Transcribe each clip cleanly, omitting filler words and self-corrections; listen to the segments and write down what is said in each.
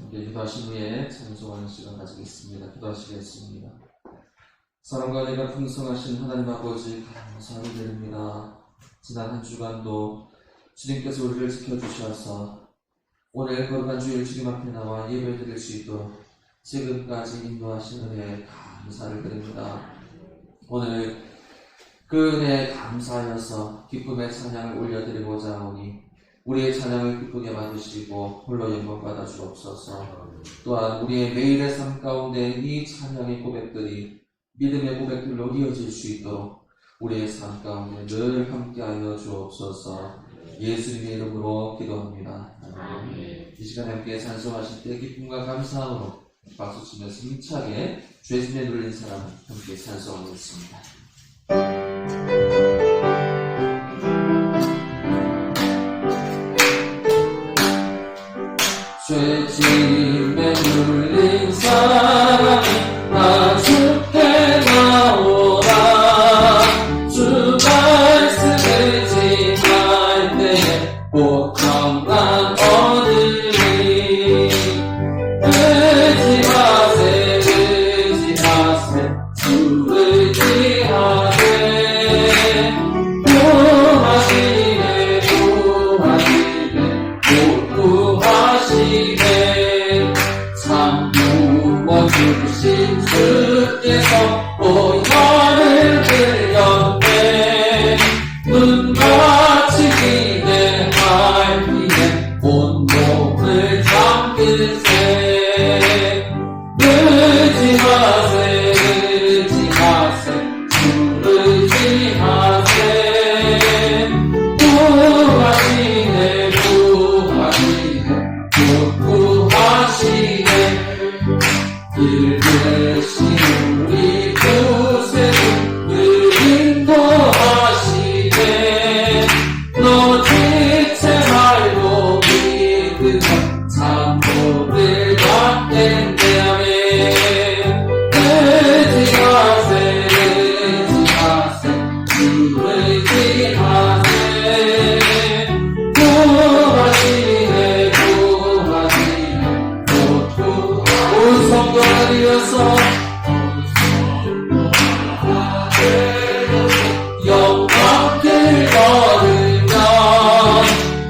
함께 기도하신 후에 찬송하는 시간 가지겠습니다. 기도하시겠습니다. 사랑과 은혜가 풍성하신 하나님 아버지 감사를 드립니다. 지난 한 주간도 주님께서 우리를 지켜주셔서 오늘 거룩한 주일 주님 앞에 나와 예배드릴 수 있도록 지금까지 인도하신 은혜에 감사를 드립니다. 오늘 그 은혜에 감사하여서 기쁨의 찬양을 올려드리고자 하오니 우리의 찬양을 기쁘게 만드시고 홀로 영광 받아 주옵소서. 또한 우리의 매일의 삶 가운데 이 찬양의 고백들이 믿음의 고백들로 이어질 수 있도록 우리의 삶 가운데 늘 함께하여 주옵소서. 예수님의 이름으로 기도합니다. 아멘. 이 시간에 함께 찬송하실 때 기쁨과 감사함으로 박수치면서 힘차게 주의 눌린 사람 함께 찬송하겠습니다. 죄짐에 눌린 사람이 나 주께 나오라. 주 말씀을 지할 때에 곧 평강 얻으리. 의지하세 의지하세 주 의지하세. 구하시네 구하시네 곧 구하시네. 참 구원주신 주께서 보혈을 흘렸네. 눈같이 기대할 피에 온몸을 잠그세. 의지하세 의지하세 주 의지하세. 구하시네 구하시네 곧 구하시네. 길 대신 우리 구세주 인도하시네. 너 지체 말고 믿으면 참복을 받겠네. 아멘. 의지하세 의지하세 주 의지하세. 구하시네 구하시네 곧 구하시네. 온 성도가 되어서 영광길 걸으면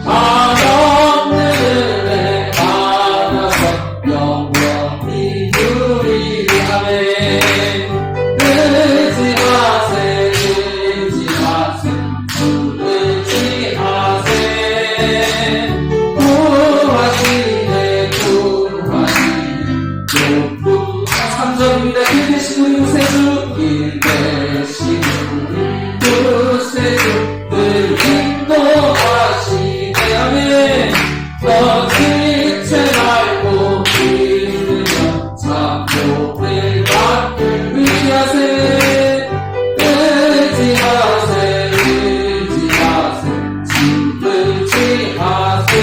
한없는 은혜 받아서 영원히 누리리. 아멘. 의지하세 의지하세 주 의지하세. 구하시네 구하시네. 3절입니다. 길 대신 우리 구세주 길 대신 우리 구세주 늘 인도하시네. 아멘. 너 지체 말고 믿으면 참복을 받을. 의지하세 의지하세 의지하세 주 의지하세.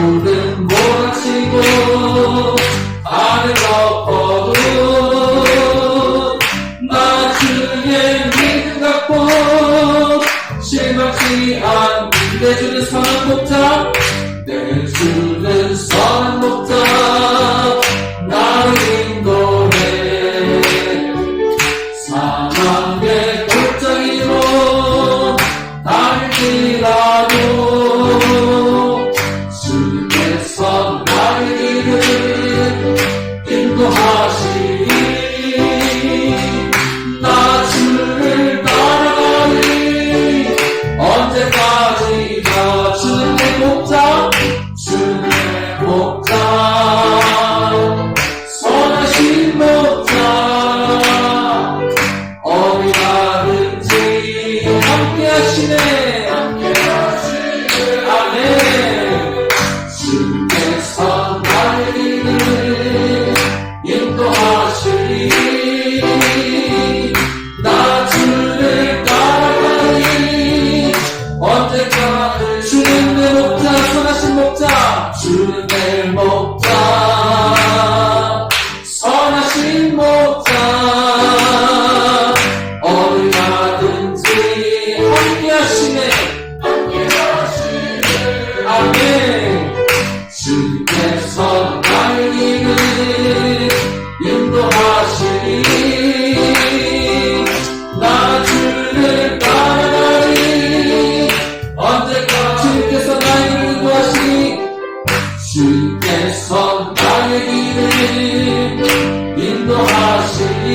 푸른 모닥치고 하늘 덮어도 나 주의 믿음 갖고 실망치 않는 내 주는 선한 목자 내 주는 선한 목자 나를 인도해 사망의 골짜기로 달리라도 주께서 나의 길을 인도하시니 나 주를 따라가니 언제까지나 주는 내 목자 주는 내 목자 선하신 목자 어디 가든지 함께 하시네 아멘 주께서 나의 길을 인도하시니 나 주를 따라가니 언제까지 주는 내 목자 선하신 목자 주는 내 목자 선하신 목자 어디 가든지 함께 하시네 아멘 주께서 나의 길을 인도하시니 나 주를 따라가니 언제까지 주께서 나의 길을 인도하시니 주께서 나의 길을 인도하시니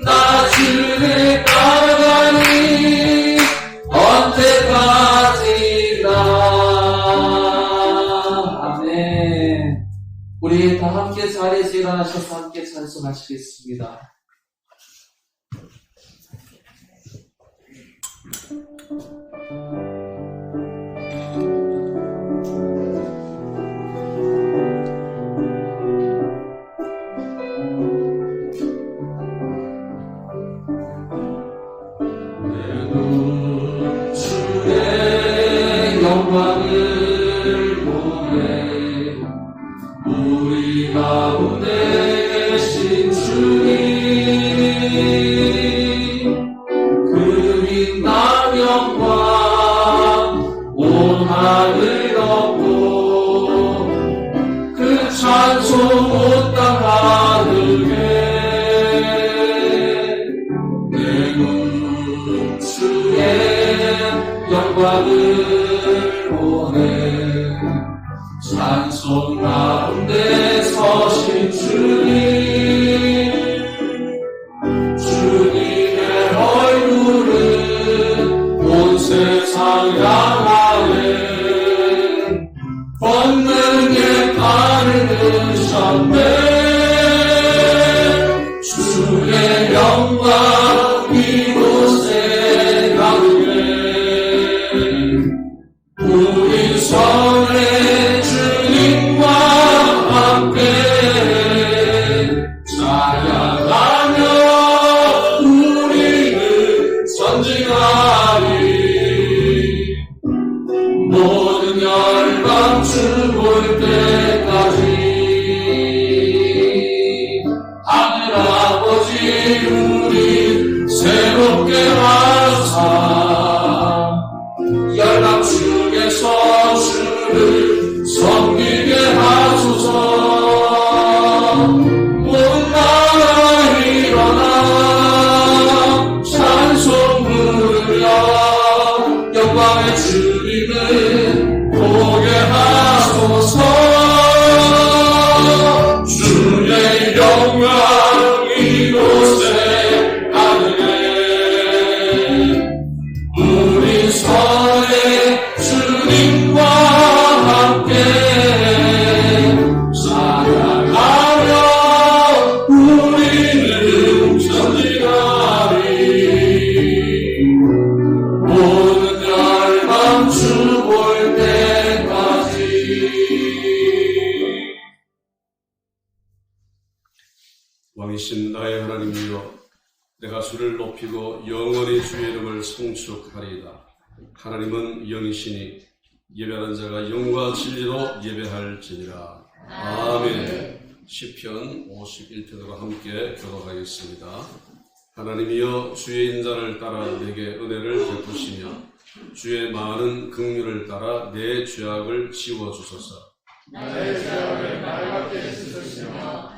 나 주를 따라가니 언제까지나 아멘. 우리 다 함께 자리에서 일어나셔서 함께 찬송하시겠습니다. 주의 영광을 보내 우리 가운데 계신 주님 그 빛난 영광 온 하늘 덮고 그 찬송 온 땅 가득해 내 눈 주의 영광을 보내 찬송 가운데 서신 주님 주님의 얼굴은 온 세상 향하네 권능의 발을 드셨네 주의 영광 이곳에 가득해 우리 손에 주님과 함께 찬양하며 우리는 전진하리 모든 열방 죽을 때까지 하늘아버지 우리 새롭게 하사 열방 중에서 주를 섬기게 하소서 모든 나라 일어나 찬송 부르며 영광의 주님을 보게 하소서 주의 영광 이곳에 가득해 우리 손에 주님과 함께 찬양하며 우리는 전진하리 모든 열방 주 볼 때까지 왕이신 나의 하나님이여 내가 주를 높이고 영원히 주의 이름을 송축하리이다. 하나님은 영이시니 예배하는 자가 영과 진리로 예배할지니라. 아멘. 시편 51편으로 함께 교독하겠습니다. 하나님이여 주의 인자를 따라 내게 은혜를 베푸시며 주의 많은 긍휼을 따라 내 죄악을 지워주소서. 나의 죄악을 말밖에 씻으시며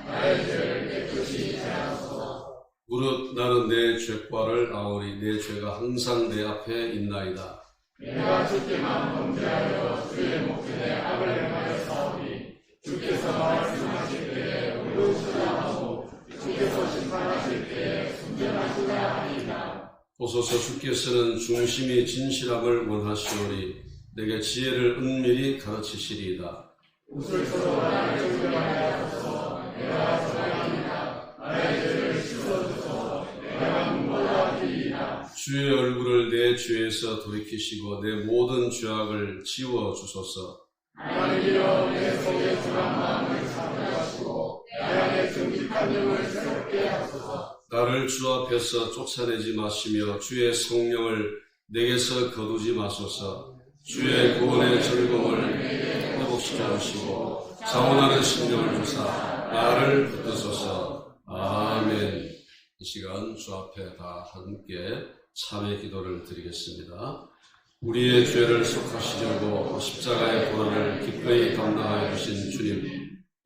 나의 죄를 깨끗이 제하소서. 무릇 나는 내 죄과를 아오리 내 죄가 항상 내 앞에 있나이다. 내가 주께만 범죄하여 주의 목전에 악을 행하여 싸우니 주께서 말씀하실 때에 의로우시라 하고 주께서 심판하실 때에 순전하시라 하리이다. 보소서 주께서는 중심이 진실함을 원하시오리 내게 지혜를 은밀히 가르치시리이다. 웃을 서로 나를 존경하게 하소서. 내가 전하리이다. 나의 죄를 씻어주소서. 내가 눈보다 비이다. 주의 얼굴을 내 죄에서 돌이키시고 내 모든 죄악을 지워주소서. 하나님이여 내 속에 불안 마음을 사로하시고 내 안에 정직한 영을 새롭게 하소서. 나를 주 앞에서 쫓아내지 마시며 주의 성령을 내게서 거두지 마소서. 주의 구원의 즐거움을 회복시켜 주시고 자원하는 심령을 주사 나를 붙드소서. 아멘. 이 시간 주 앞에 다 함께 참회 기도를 드리겠습니다. 우리의 죄를 속하시려고 십자가의 고난을 기꺼이 감당하여 주신 주님,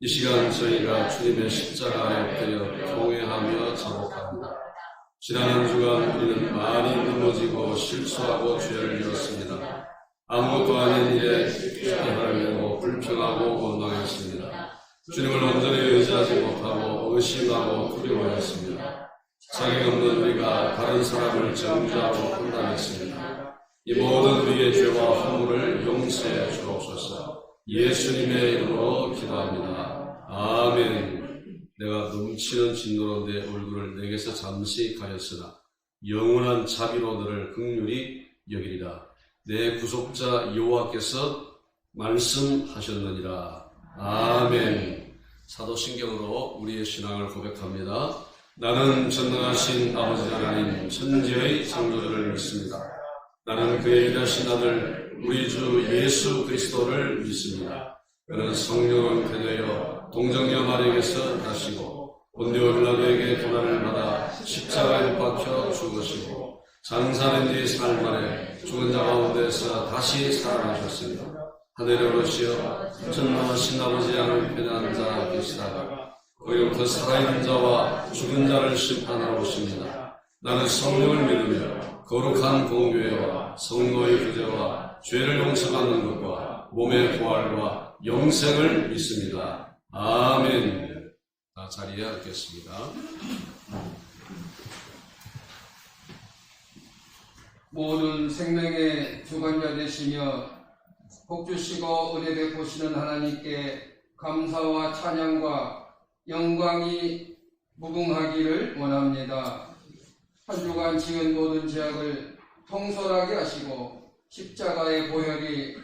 이 시간 저희가 주님의 십자가 아래 엎드려 통회하며 자복합니다. 지난 한 주간 우리는 많이 넘어지고 실수하고 죄를 지었습니다. 아무것도 아닌 일에 쉽게 하려고 불평하고 원망했습니다. 주님을 온전히 의지하지 못하고 의심하고 두려워했습니다. 자격 없는 우리가 다른 사람을 정죄하고 판단했습니다. 이 모든 우리의 죄와 허물을 용서해 주옵소서. 예수님의 이름으로 기도합니다. 아멘. 내가 넘치는 진노로 내 얼굴을 내게서 잠시 가렸으나 영원한 자비로 너를 긍휼히 여기리라. 내 구속자 여호와께서 말씀하셨느니라. 아멘. 사도신경으로 우리의 신앙을 고백합니다. 나는 전능하신 아버지 하나님 천지의 창조주를 믿습니다. 나는 그의 일하신 아들 우리 주 예수 그리스도를 믿습니다. 그는 성령을 대되어 동정녀 마리에게서 나시고 본디오 빌라도에게 고난을 받아 십자가에 못 박혀 죽으시고 장사된 지 사흘 만에 죽은 자 가운데서 다시 살아나셨습니다. 하늘에 오르시어 전능하신 아버지 하나님께 앉아 계시다가 거기로부터 살아있는 자와 죽은 자를 심판하러 오십니다. 나는 성령을 믿으며 거룩한 공교회와 성도의 교제와 죄를 용서받는 것과 몸의 부활과 영생을 믿습니다. 아멘. 자리에 앉겠습니다. 모든 생명의 주관자 되시며 복주시고 은혜 베푸시는 하나님께 감사와 찬양과 영광이 무궁하기를 원합니다. 한 주간 지은 모든 죄악을 통솔하게 하시고 십자가의 보혈이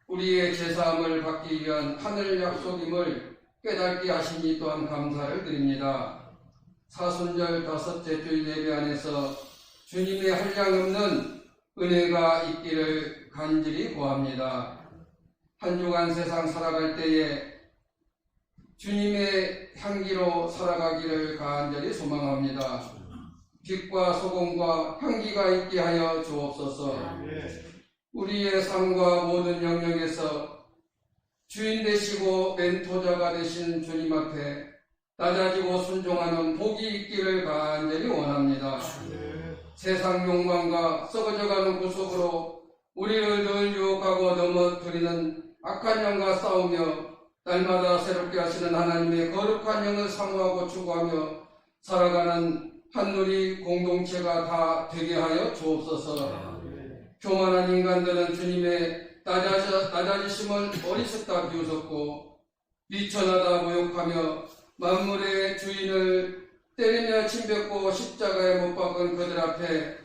우리의 제사함을 받기 위한 하늘 약속임을 깨닫게 하시니 또한 감사를 드립니다. 사순절 다섯째 주일 예배 안에서 주님의 한량없는 은혜가 있기를 간절히 구합니다. 한 주간 세상 살아갈 때에 주님의 향기로 살아가기를 간절히 소망합니다. 빛과 소금과 향기가 있게 하여 주옵소서. 우리의 삶과 모든 영역에서 주인 되시고 멘토자가 되신 주님 앞에 낮아지고 순종하는 복이 있기를 간절히 원합니다. 세상 욕망과 썩어져가는 구속으로 우리를 늘 유혹하고 넘어뜨리는 악한 영과 싸우며 날마다 새롭게 하시는 하나님의 거룩한 영을 사모하고 추구하며 살아가는 한누리 공동체가 다 되게 하여 주옵소서. 교만한 인간들은 주님의 낮아지심을 어리석다 비웃었고 비천하다 모욕하며 만물의 주인을 때리며 침뱉고 십자가에 못 박은 그들 앞에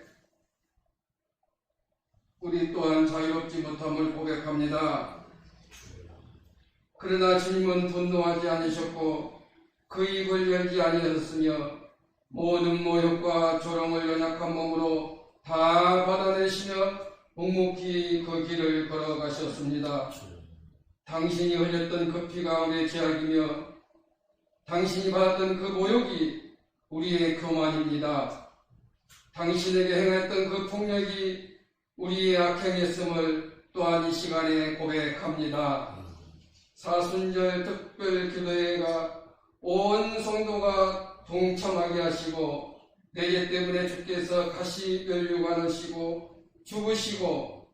우리 또한 자유롭지 못함을 고백합니다. 그러나 주님은 분노하지 않으셨고 그 입을 열지 아니하셨으며 모든 모욕과 조롱을 연약한 몸으로 다 받아내시며 묵묵히 그 길을 걸어가셨습니다. 당신이 흘렸던 그 피가 우리의 죄악이며 당신이 받았던 그 모욕이 우리의 교만입니다. 당신에게 행했던 그 폭력이 우리의 악행했음을 또한 이 시간에 고백합니다. 사순절 특별 기도회가 온 성도가 동참하게 하시고 내 죄 때문에 주께서 가시 면류관 하시고 죽으시고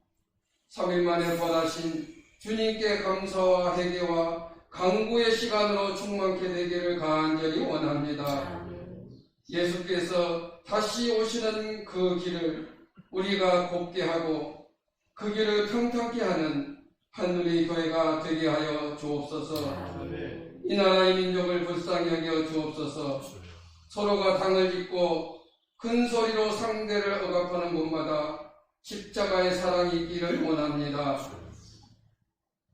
3일 만에 부활하신 주님께 감사와 회개와 강구의 시간으로 충만케 되기를 간절히 원합니다. 예수께서 다시 오시는 그 길을 우리가 곱게 하고 그 길을 평탄케 하는 하늘의 교회가 되게 하여 주옵소서. 이 나라의 민족을 불쌍히 여겨 주옵소서. 서로가 당을 짓고 큰 소리로 상대를 억압하는 곳마다 십자가의 사랑이 있기를 원합니다.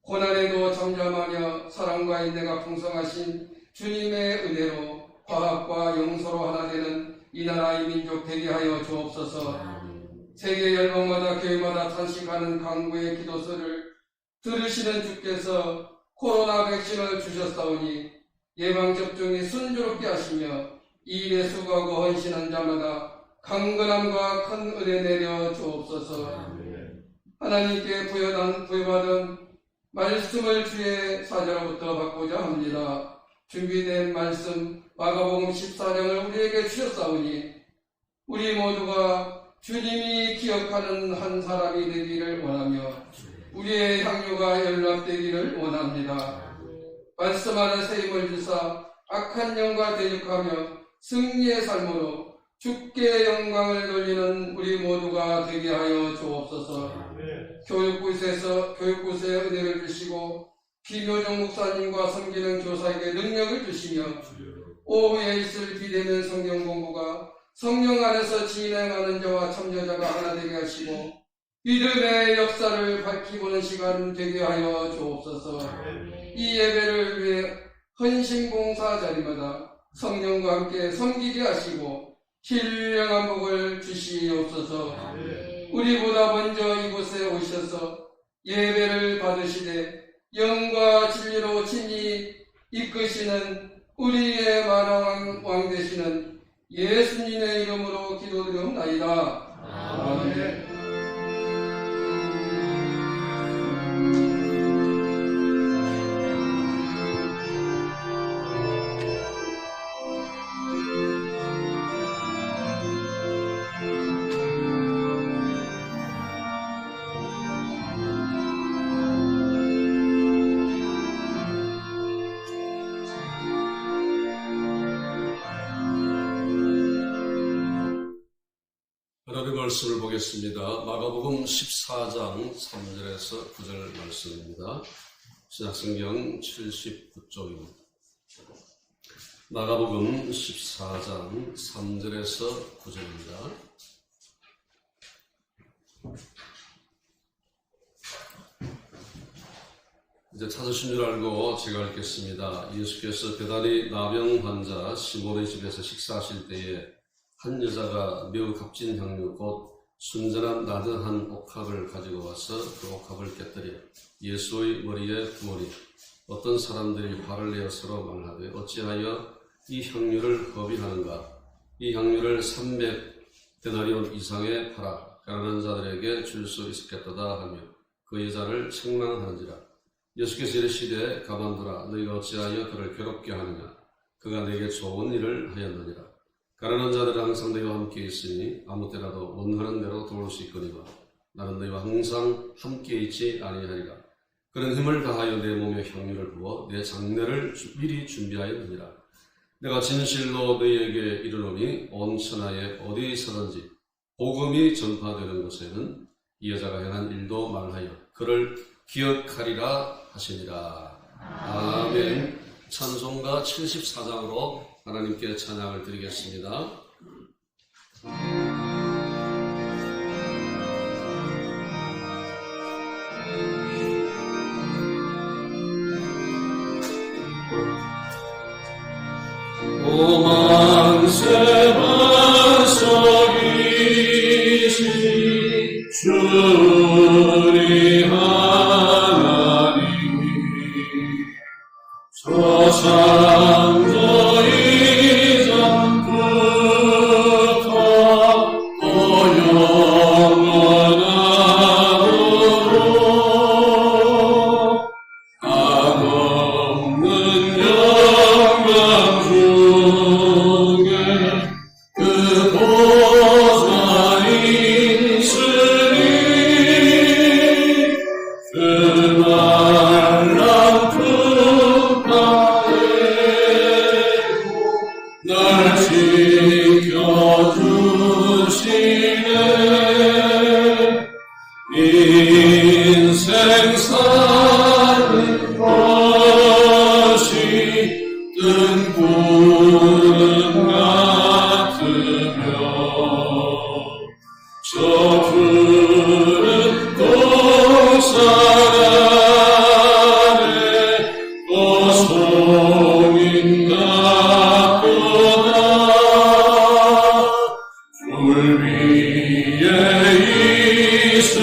고난에도 잠잠하며 사랑과 인내가 풍성하신 주님의 은혜로 화합과 용서로 하나 되는 이 나라의 민족 되게 하여 주옵소서. 세계 열방마다 교회마다 탄식하는 강구의 기도서를 들으시는 주께서 코로나 백신을 주셨사오니 예방접종이 순조롭게 하시며 이 일에 수고하고 헌신한 자마다 강건함과 큰 은혜 내려 주옵소서. 하나님께 부여받은 말씀을 주의 사자로부터 받고자 합니다. 준비된 말씀 마가복음 14장을 우리에게 주셨사오니 우리 모두가 주님이 기억하는 한 사람이 되기를 원하며 우리의 향유가 연락되기를 원합니다. 말씀 안에 세임을 주사 악한 영과 대적하며 승리의 삶으로 주께 영광을 돌리는 우리 모두가 되게 하여 주옵소서. 교육부에 은혜를 주시고 김효정 목사님과 섬기는 교사에게 능력을 주시며 오후에 있을 비대면 성경 공부가 성령 안에서 진행하는 자와 참여자가 하나 되게 하시고 믿음의 역사를 밝히고는 시간 되게 하여 주옵소서. 이 예배를 위해 헌신봉사 자리마다 성령과 함께 섬기게 하시고 신령한 복을 주시옵소서. 우리보다 먼저 이곳에 오셔서 예배를 받으시되 영과 진리로 친히 이끄시는 우리의 만왕 왕 되시는 예수님의 이름으로 기도드리옵나이다. 아멘. 하나님의 말씀을 보겠습니다. 마가복음 14장 3절에서 9절 말씀입니다. 신약성경 79쪽입니다. 마가복음 14장 3절에서 9절입니다. 이제 찾으신 줄 알고 제가 읽겠습니다. 예수께서 배다리 나병 환자 시몬의 집에서 식사하실 때에 한 여자가 매우 값진 향유 곧 순전한 낮은 한 옥합을 가지고 와서 그 옥합을 깨뜨려 예수의 머리에 부으니 어떤 사람들이 화를 내어 서로 말하되 어찌하여 이 향유를 허비하는가? 이 향유를 300데나리온 이상에 팔아 가난한 자들에게 줄 수 있었겠도다 하며 그 여자를 책망하는지라. 예수께서 이르시되 가만두라. 너희가 어찌하여 그를 괴롭게 하느냐? 그가 내게 좋은 일을 하였느니라. 가난한 자들은 항상 너희와 함께 있으니 아무 때라도 원하는 대로 도울 수 있거니와 나는 너희와 항상 함께 있지 아니하리라. 그는 힘을 다하여 내 몸에 향유를 부어 내 장례를 미리 준비하였느니라. 내가 진실로 너희에게 이르노니 온 천하에 어디서든지 복음이 전파되는 곳에는 이 여자가 행한 일도 말하여 그를 기억하리라 하시니라. 아멘. 찬송가 74장으로 하나님께 찬양을 드리겠습니다. 오만세만 속이신 주 날랑 끝까지 날 지켜주시네. 인생 사는 것이 뜬 구름 같으며 저 푸른 동산 아래 고송인 같구나. 불 위에 이슬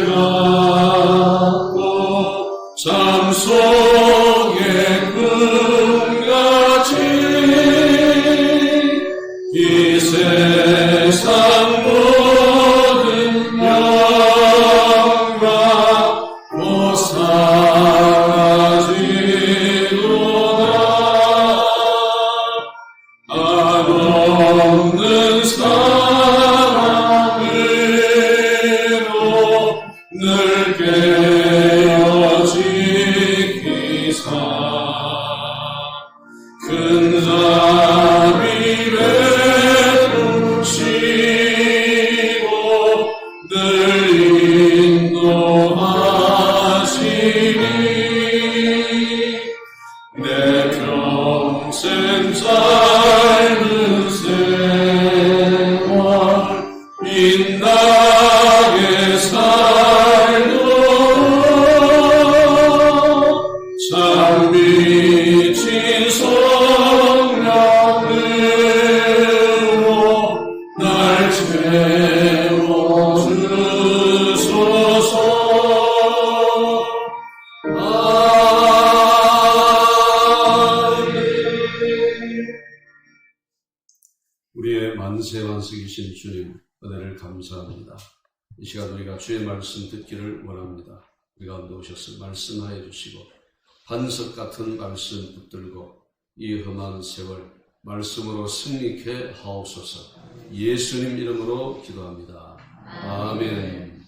같고 잠 속의 꿈같이 이 세상 모든 영광 곧 사라지도다. 한없는 사랑으로 늘 깨어 지키사 큰 자비 베푸시고 늘 인도하시니 내 평생 짧은 세월 빛나게 살도록 참 미친 성령으로 날 채워주소서. 우리의 만세만석이신 주님, 은혜를 감사합니다. 이 시간 우리가 주의 말씀 듣기를 원합니다. 우리 가운데 오셔서 말씀하여 주시고 반석 같은 말씀 붙들고 이 험한 세월 말씀으로 승리케 하옵소서. 예수님 이름으로 기도합니다. 아멘.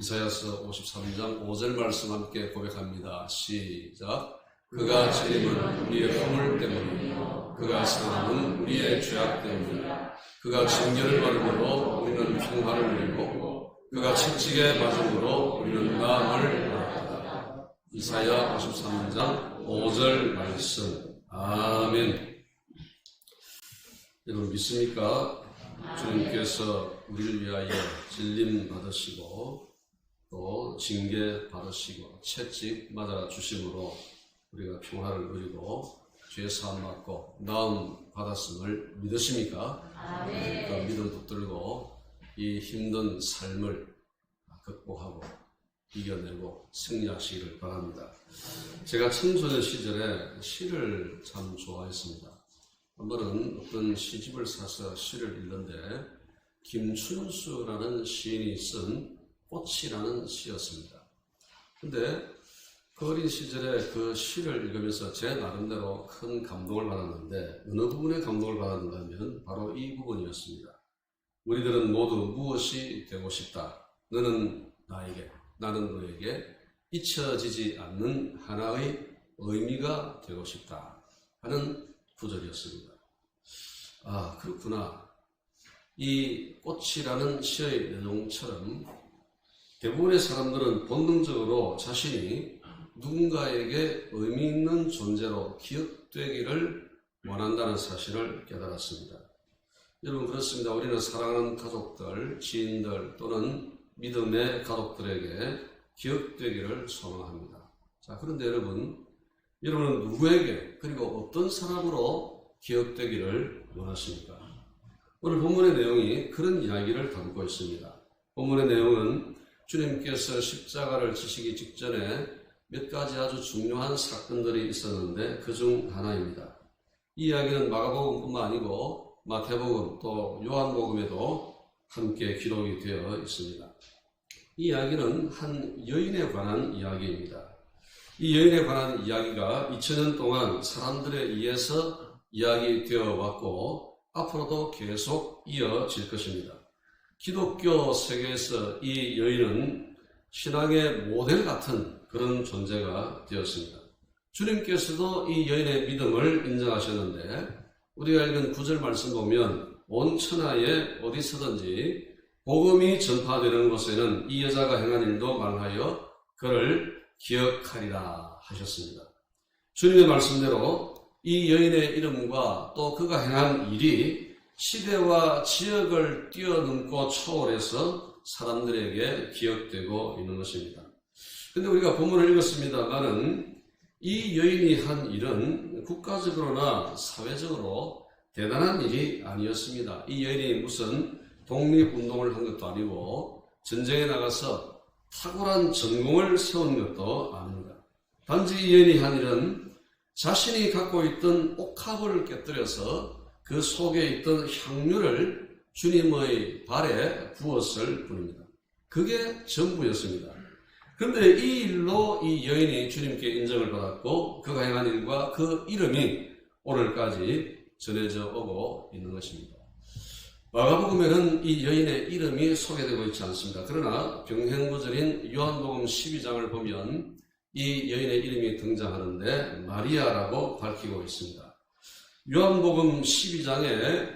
이사야서 53장 5절 말씀 함께 고백합니다. 시작. 그가 찔림은 우리의 허물 때문이요 그가 상함은 우리의 죄악 때문이라. 그가 징계를 받음으로 우리는 평화를 누리고 그가 채찍에 맞음으로 우리는 나음을 받았다. 이사야 53장 5절 말씀. 아멘. 여러분 믿습니까? 주님께서 우리를 위하여 찔림 받으시고 또 징계 받으시고 채찍 맞아 주심으로 우리가 평화를 누리고 죄 사함 받고 나음 받았음을 믿으십니까? 그 믿음 붙들고 이 힘든 삶을 극복하고 이겨내고 승리하시기를 바랍니다. 제가 청소년 시절에 시를 참 좋아했습니다. 한 번은 어떤 시집을 사서 시를 읽는데 김춘수라는 시인이 쓴 꽃이라는 시였습니다. 근데 그 어린 시절에 그 시를 읽으면서 제 나름대로 큰 감동을 받았는데 어느 부분에 감동을 받았는가 하면 바로 이 부분이었습니다. 우리들은 모두 무엇이 되고 싶다. 너는 나에게, 나는 너에게 잊혀지지 않는 하나의 의미가 되고 싶다 하는 구절이었습니다. 아, 그렇구나. 이 꽃이라는 시의 내용처럼 대부분의 사람들은 본능적으로 자신이 누군가에게 의미 있는 존재로 기억되기를 원한다는 사실을 깨달았습니다. 여러분 그렇습니다. 우리는 사랑하는 가족들, 지인들 또는 믿음의 가족들에게 기억되기를 소망합니다. 자, 그런데 여러분은 누구에게 그리고 어떤 사람으로 기억되기를 원하십니까? 오늘 본문의 내용이 그런 이야기를 담고 있습니다. 본문의 내용은 주님께서 십자가를 지시기 직전에 몇 가지 아주 중요한 사건들이 있었는데 그중 하나입니다. 이 이야기는 마가복음뿐만 아니고 마태복음 또 요한복음에도 함께 기록이 되어 있습니다. 이 이야기는 한 여인에 관한 이야기입니다. 이 여인에 관한 이야기가 2000년 동안 사람들에 의해서 이야기되어 왔고 앞으로도 계속 이어질 것입니다. 기독교 세계에서 이 여인은 신앙의 모델 같은 그런 존재가 되었습니다. 주님께서도 이 여인의 믿음을 인정하셨는데 우리가 읽은 9절 말씀 보면 온 천하에 어디서든지 복음이 전파되는 곳에는 이 여자가 행한 일도 말하여 그를 기억하리라 하셨습니다. 주님의 말씀대로 이 여인의 이름과 또 그가 행한 일이 시대와 지역을 뛰어넘고 초월해서 사람들에게 기억되고 있는 것입니다. 근데 우리가 본문을 읽었습니다만은 이 여인이 한 일은 국가적으로나 사회적으로 대단한 일이 아니었습니다. 이 여인이 무슨 독립운동을 한 것도 아니고 전쟁에 나가서 탁월한 전공을 세운 것도 아닙니다. 단지 이 여인이 한 일은 자신이 갖고 있던 옥합을 깨뜨려서 그 속에 있던 향유를 주님의 발에 부었을 뿐입니다. 그게 전부였습니다. 그런데 이 일로 이 여인이 주님께 인정을 받았고 그가 행한 일과 그 이름이 오늘까지 전해져 오고 있는 것입니다. 마가복음에는 이 여인의 이름이 소개되고 있지 않습니다. 그러나 병행구절인 요한복음 12장을 보면 이 여인의 이름이 등장하는데 마리아라고 밝히고 있습니다. 요한복음 12장에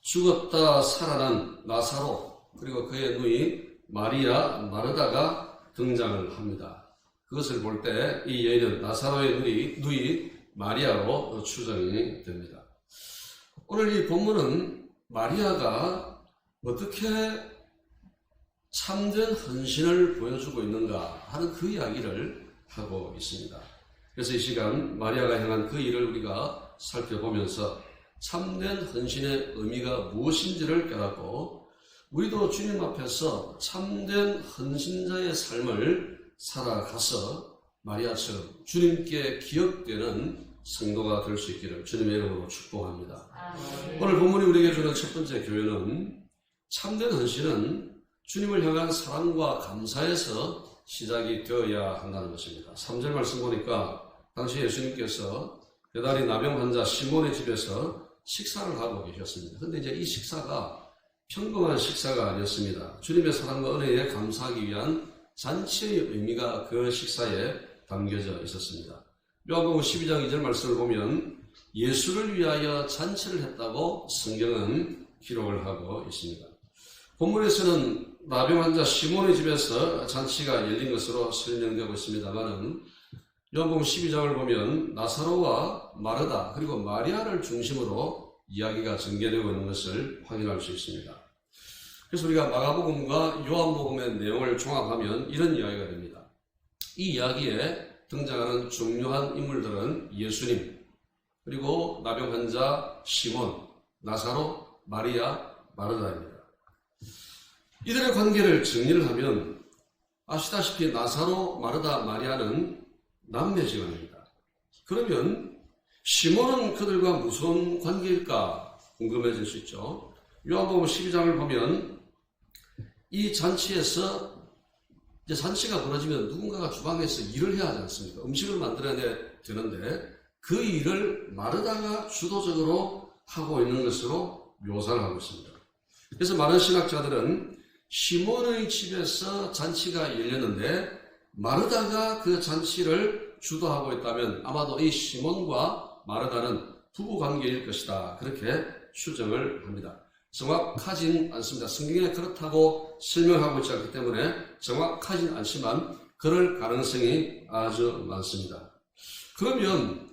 죽었다 살아난 나사로 그리고 그의 누이 마리아 마르다가 등장을 합니다. 그것을 볼 때 이 여인은 나사로의 누이 마리아로 추정이 됩니다. 오늘 이 본문은 마리아가 어떻게 참된 헌신을 보여주고 있는가 하는 그 이야기를 하고 있습니다. 그래서 이 시간 마리아가 행한 그 일을 우리가 살펴보면서 참된 헌신의 의미가 무엇인지를 깨닫고 우리도 주님 앞에서 참된 헌신자의 삶을 살아가서 마리아처럼 주님께 기억되는 성도가 될 수 있기를 주님의 이름으로 축복합니다. 오늘 본문이 우리에게 주는 첫 번째 교훈은 참된 헌신은 주님을 향한 사랑과 감사에서 시작이 되어야 한다는 것입니다. 3절 말씀 보니까 당시 예수님께서 배다리 나병 환자 시몬의 집에서 식사를 하고 계셨습니다. 그런데 이제 이 식사가 평범한 식사가 아니었습니다. 주님의 사랑과 은혜에 감사하기 위한 잔치의 의미가 그 식사에 담겨져 있었습니다. 요한복음 12장 2절 말씀을 보면 예수를 위하여 잔치를 했다고 성경은 기록을 하고 있습니다. 본문에서는 나병 환자 시몬의 집에서 잔치가 열린 것으로 설명되고 있습니다만은 요한복음 12장을 보면 나사로와 마르다 그리고 마리아를 중심으로 이야기가 전개되고 있는 것을 확인할 수 있습니다. 그래서 우리가 마가복음과 요한복음의 내용을 종합하면 이런 이야기가 됩니다. 이 이야기에 등장하는 중요한 인물들은 예수님, 그리고 나병 환자 시몬, 나사로, 마리아, 마르다입니다. 이들의 관계를 정리를 하면 아시다시피 나사로, 마르다, 마리아는 남매지간입니다. 그러면 시몬은 그들과 무슨 관계일까 궁금해질 수 있죠. 요한복음 12장을 보면 이 잔치에서 이제 잔치가 벌어지면 누군가가 주방에서 일을 해야 하지 않습니까? 음식을 만들어야 되는데 그 일을 마르다가 주도적으로 하고 있는 것으로 묘사를 하고 있습니다. 그래서 많은 신학자들은 시몬의 집에서 잔치가 열렸는데 마르다가 그 잔치를 주도하고 있다면 아마도 이 시몬과 마르다는 부부관계일 것이다. 그렇게 추정을 합니다. 정확하진 않습니다. 성경에 그렇다고 설명하고 있지 않기 때문에 정확하진 않지만 그럴 가능성이 아주 많습니다. 그러면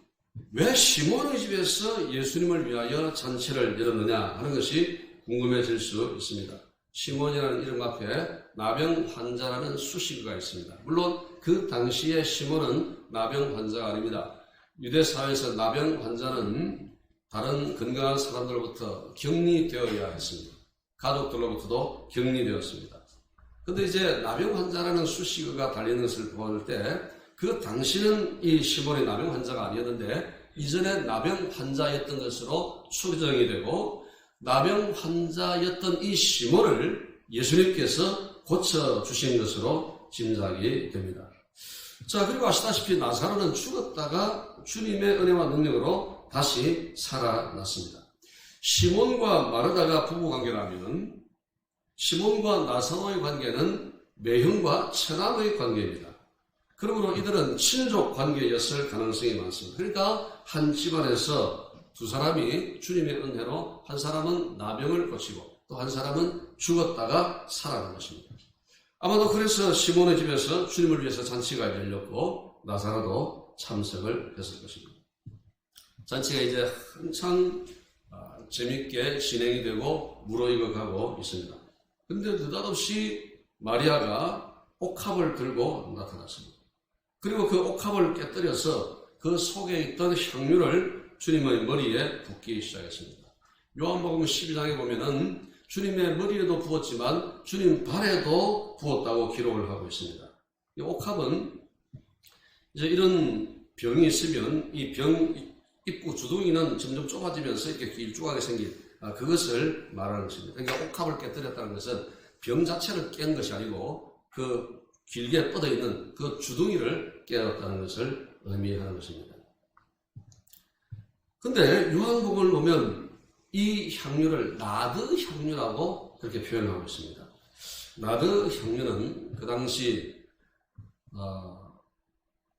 왜 시몬의 집에서 예수님을 위하여 잔치를 열었느냐 하는 것이 궁금해질 수 있습니다. 시몬이라는 이름 앞에 나병 환자라는 수식어가 있습니다. 물론 그 당시에 시몬은 나병 환자가 아닙니다. 유대 사회에서 나병 환자는 다른 건강한 사람들로부터 격리되어야 했습니다. 가족들로부터도 격리되었습니다. 그런데 이제 나병 환자라는 수식어가 달리는 것을 볼 때 그 당시는 이 시몬이 나병 환자가 아니었는데 이전에 나병 환자였던 것으로 추정이 되고 나병 환자였던 이 시몬을 예수님께서 고쳐주신 것으로 짐작이 됩니다. 자, 그리고 아시다시피 나사로는 죽었다가 주님의 은혜와 능력으로 다시 살아났습니다. 시몬과 마르다가 부부관계라면 시몬과 나사로의 관계는 매형과 처남의 관계입니다. 그러므로 이들은 친족 관계였을 가능성이 많습니다. 그러니까 한 집안에서 두 사람이 주님의 은혜로 한 사람은 나병을 고치고 또 한 사람은 죽었다가 살아난 것입니다. 아마도 그래서 시몬의 집에서 주님을 위해서 잔치가 열렸고 나사로도 참석을 했을 것입니다. 잔치가 이제 한창 재밌게 진행이 되고 무르익어 가고 있습니다. 그런데 느닷없이 마리아가 옥합을 들고 나타났습니다. 그리고 그 옥합을 깨뜨려서 그 속에 있던 향유를 주님의 머리에 붓기 시작했습니다. 요한복음 12장에 보면은 주님의 머리에도 부었지만 주님 발에도 부었다고 기록을 하고 있습니다. 이 옥합은 이제 이런 병이 있으면 이 병 입구 주둥이는 점점 좁아지면서 이렇게 길쭉하게 생긴 그것을 말하는 것입니다. 그러니까 옥합을 깨뜨렸다는 것은 병 자체를 깬 것이 아니고 그 길게 뻗어 있는 그 주둥이를 깨었다는 것을 의미하는 것입니다. 근데 요한복음을 보면 이 향유를 나드 향유라고 그렇게 표현하고 있습니다. 나드 향유는 그 당시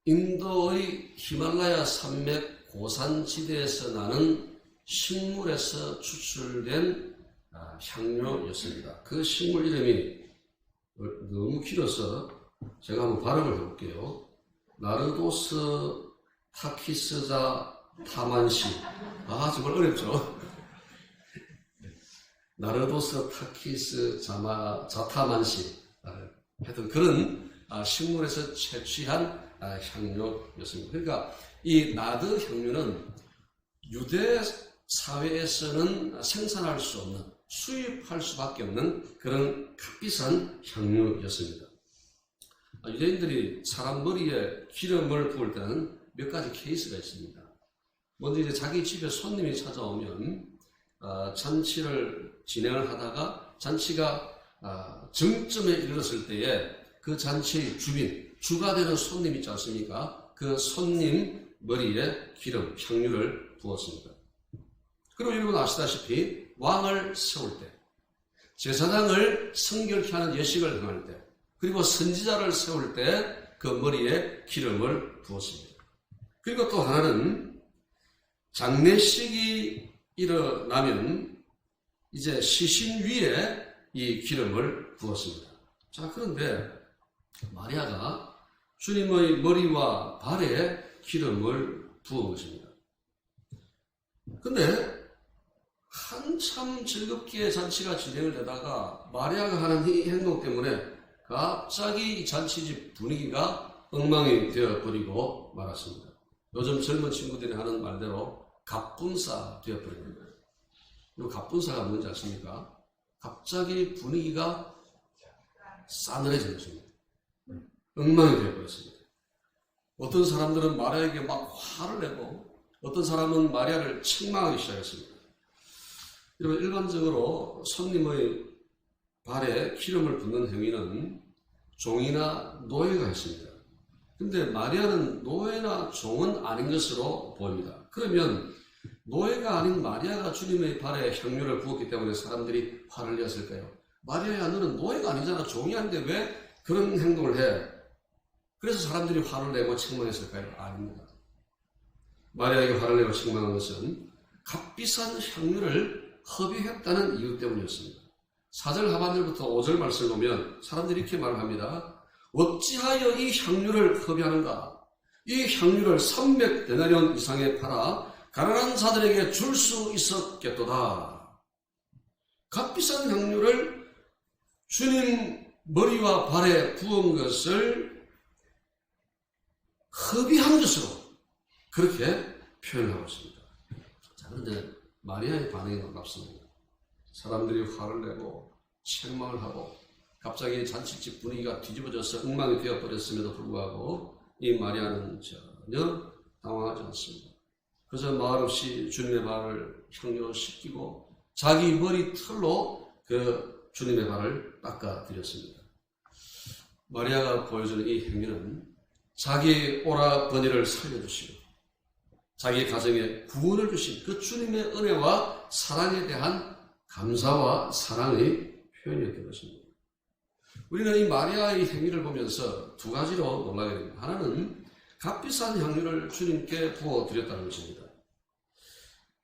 인도의 히말라야 산맥 고산지대에서 나는 식물에서 추출된 향료였습니다. 그 식물 이름이 너무 길어서 제가 한번 발음을 해볼게요. 나르도스 타키스자 타만시. 정말 어렵죠? 나르도스 타키스 자타만시. 하여튼 그런 식물에서 채취한 향료였습니다. 그러니까 이 나드 향료는 유대 사회에서는 생산할 수 없는, 수입할 수밖에 없는 그런 값비싼 향료였습니다. 유대인들이 사람 머리에 기름을 부을 때는 몇 가지 케이스가 있습니다. 먼저 이제 자기 집에 손님이 찾아오면 잔치를 진행을 하다가 잔치가 정점에 이르렀을 때에 그 잔치의 주가 되는 손님 있지 않습니까? 그 손님 머리에 기름, 향유를 부었습니다. 그리고 여러분 아시다시피 왕을 세울 때, 제사장을 성결케 하는 예식을 행할 때, 그리고 선지자를 세울 때 그 머리에 기름을 부었습니다. 그리고 또 하나는 장례식이 일어나면 이제 시신 위에 이 기름을 부었습니다. 자, 그런데 마리아가 주님의 머리와 발에 기름을 부은 것입니다. 근데 한참 즐겁게 잔치가 진행을 되다가 마리아가 하는 이 행동 때문에 갑자기 이 잔치집 분위기가 엉망이 되어버리고 말았습니다. 요즘 젊은 친구들이 하는 말대로 갑분싸 되어버린 거예요. 이 갑분싸가 뭔지 아십니까? 갑자기 분위기가 싸늘해진 것입니다. 엉망이 되어버렸습니다. 어떤 사람들은 마리아에게 막 화를 내고 어떤 사람은 마리아를 책망하기 시작했습니다. 여러분, 일반적으로 손님의 발에 기름을 붓는 행위는 종이나 노예가 했습니다. 근데 마리아는 노예나 종은 아닌 것으로 보입니다. 그러면 노예가 아닌 마리아가 주님의 발에 향유를 부었기 때문에 사람들이 화를 내었을까요? 마리아야, 너는 노예가 아니잖아. 종이 아닌데 왜 그런 행동을 해? 그래서 사람들이 화를 내고 책망했을까요? 아닙니다. 마리아에게 화를 내고 책망한 것은 값비싼 향유를 허비했다는 이유 때문이었습니다. 4절 하반절부터 5절 말씀을 보면 사람들이 이렇게 말을 합니다. 어찌하여 이 향유를 허비하는가? 이 향유를 300데나리온 이상에 팔아 가난한 자들에게 줄 수 있었겠도다. 값비싼 향유를 주님 머리와 발에 부은 것을 허비한 것으로 그렇게 표현하고 있습니다. 자, 그런데 마리아의 반응이 놀랍습니다. 사람들이 화를 내고 책망을 하고 갑자기 잔치집 분위기가 뒤집어져서 엉망이 되어버렸음에도 불구하고 이 마리아는 전혀 당황하지 않습니다. 그저 말없이 주님의 발을 향유로 씻기고 자기 머리털로 그 주님의 발을 닦아드렸습니다. 마리아가 보여주는 이 행위는 자기 오라버니를 살려주시고 자기 가정에 구원을 주신 그 주님의 은혜와 사랑에 대한 감사와 사랑의 표현이었던 것입니다. 우리는 이 마리아의 행위를 보면서 두 가지로 놀라게 됩니다. 하나는 값비싼 향유를 주님께 부어드렸다는 것입니다.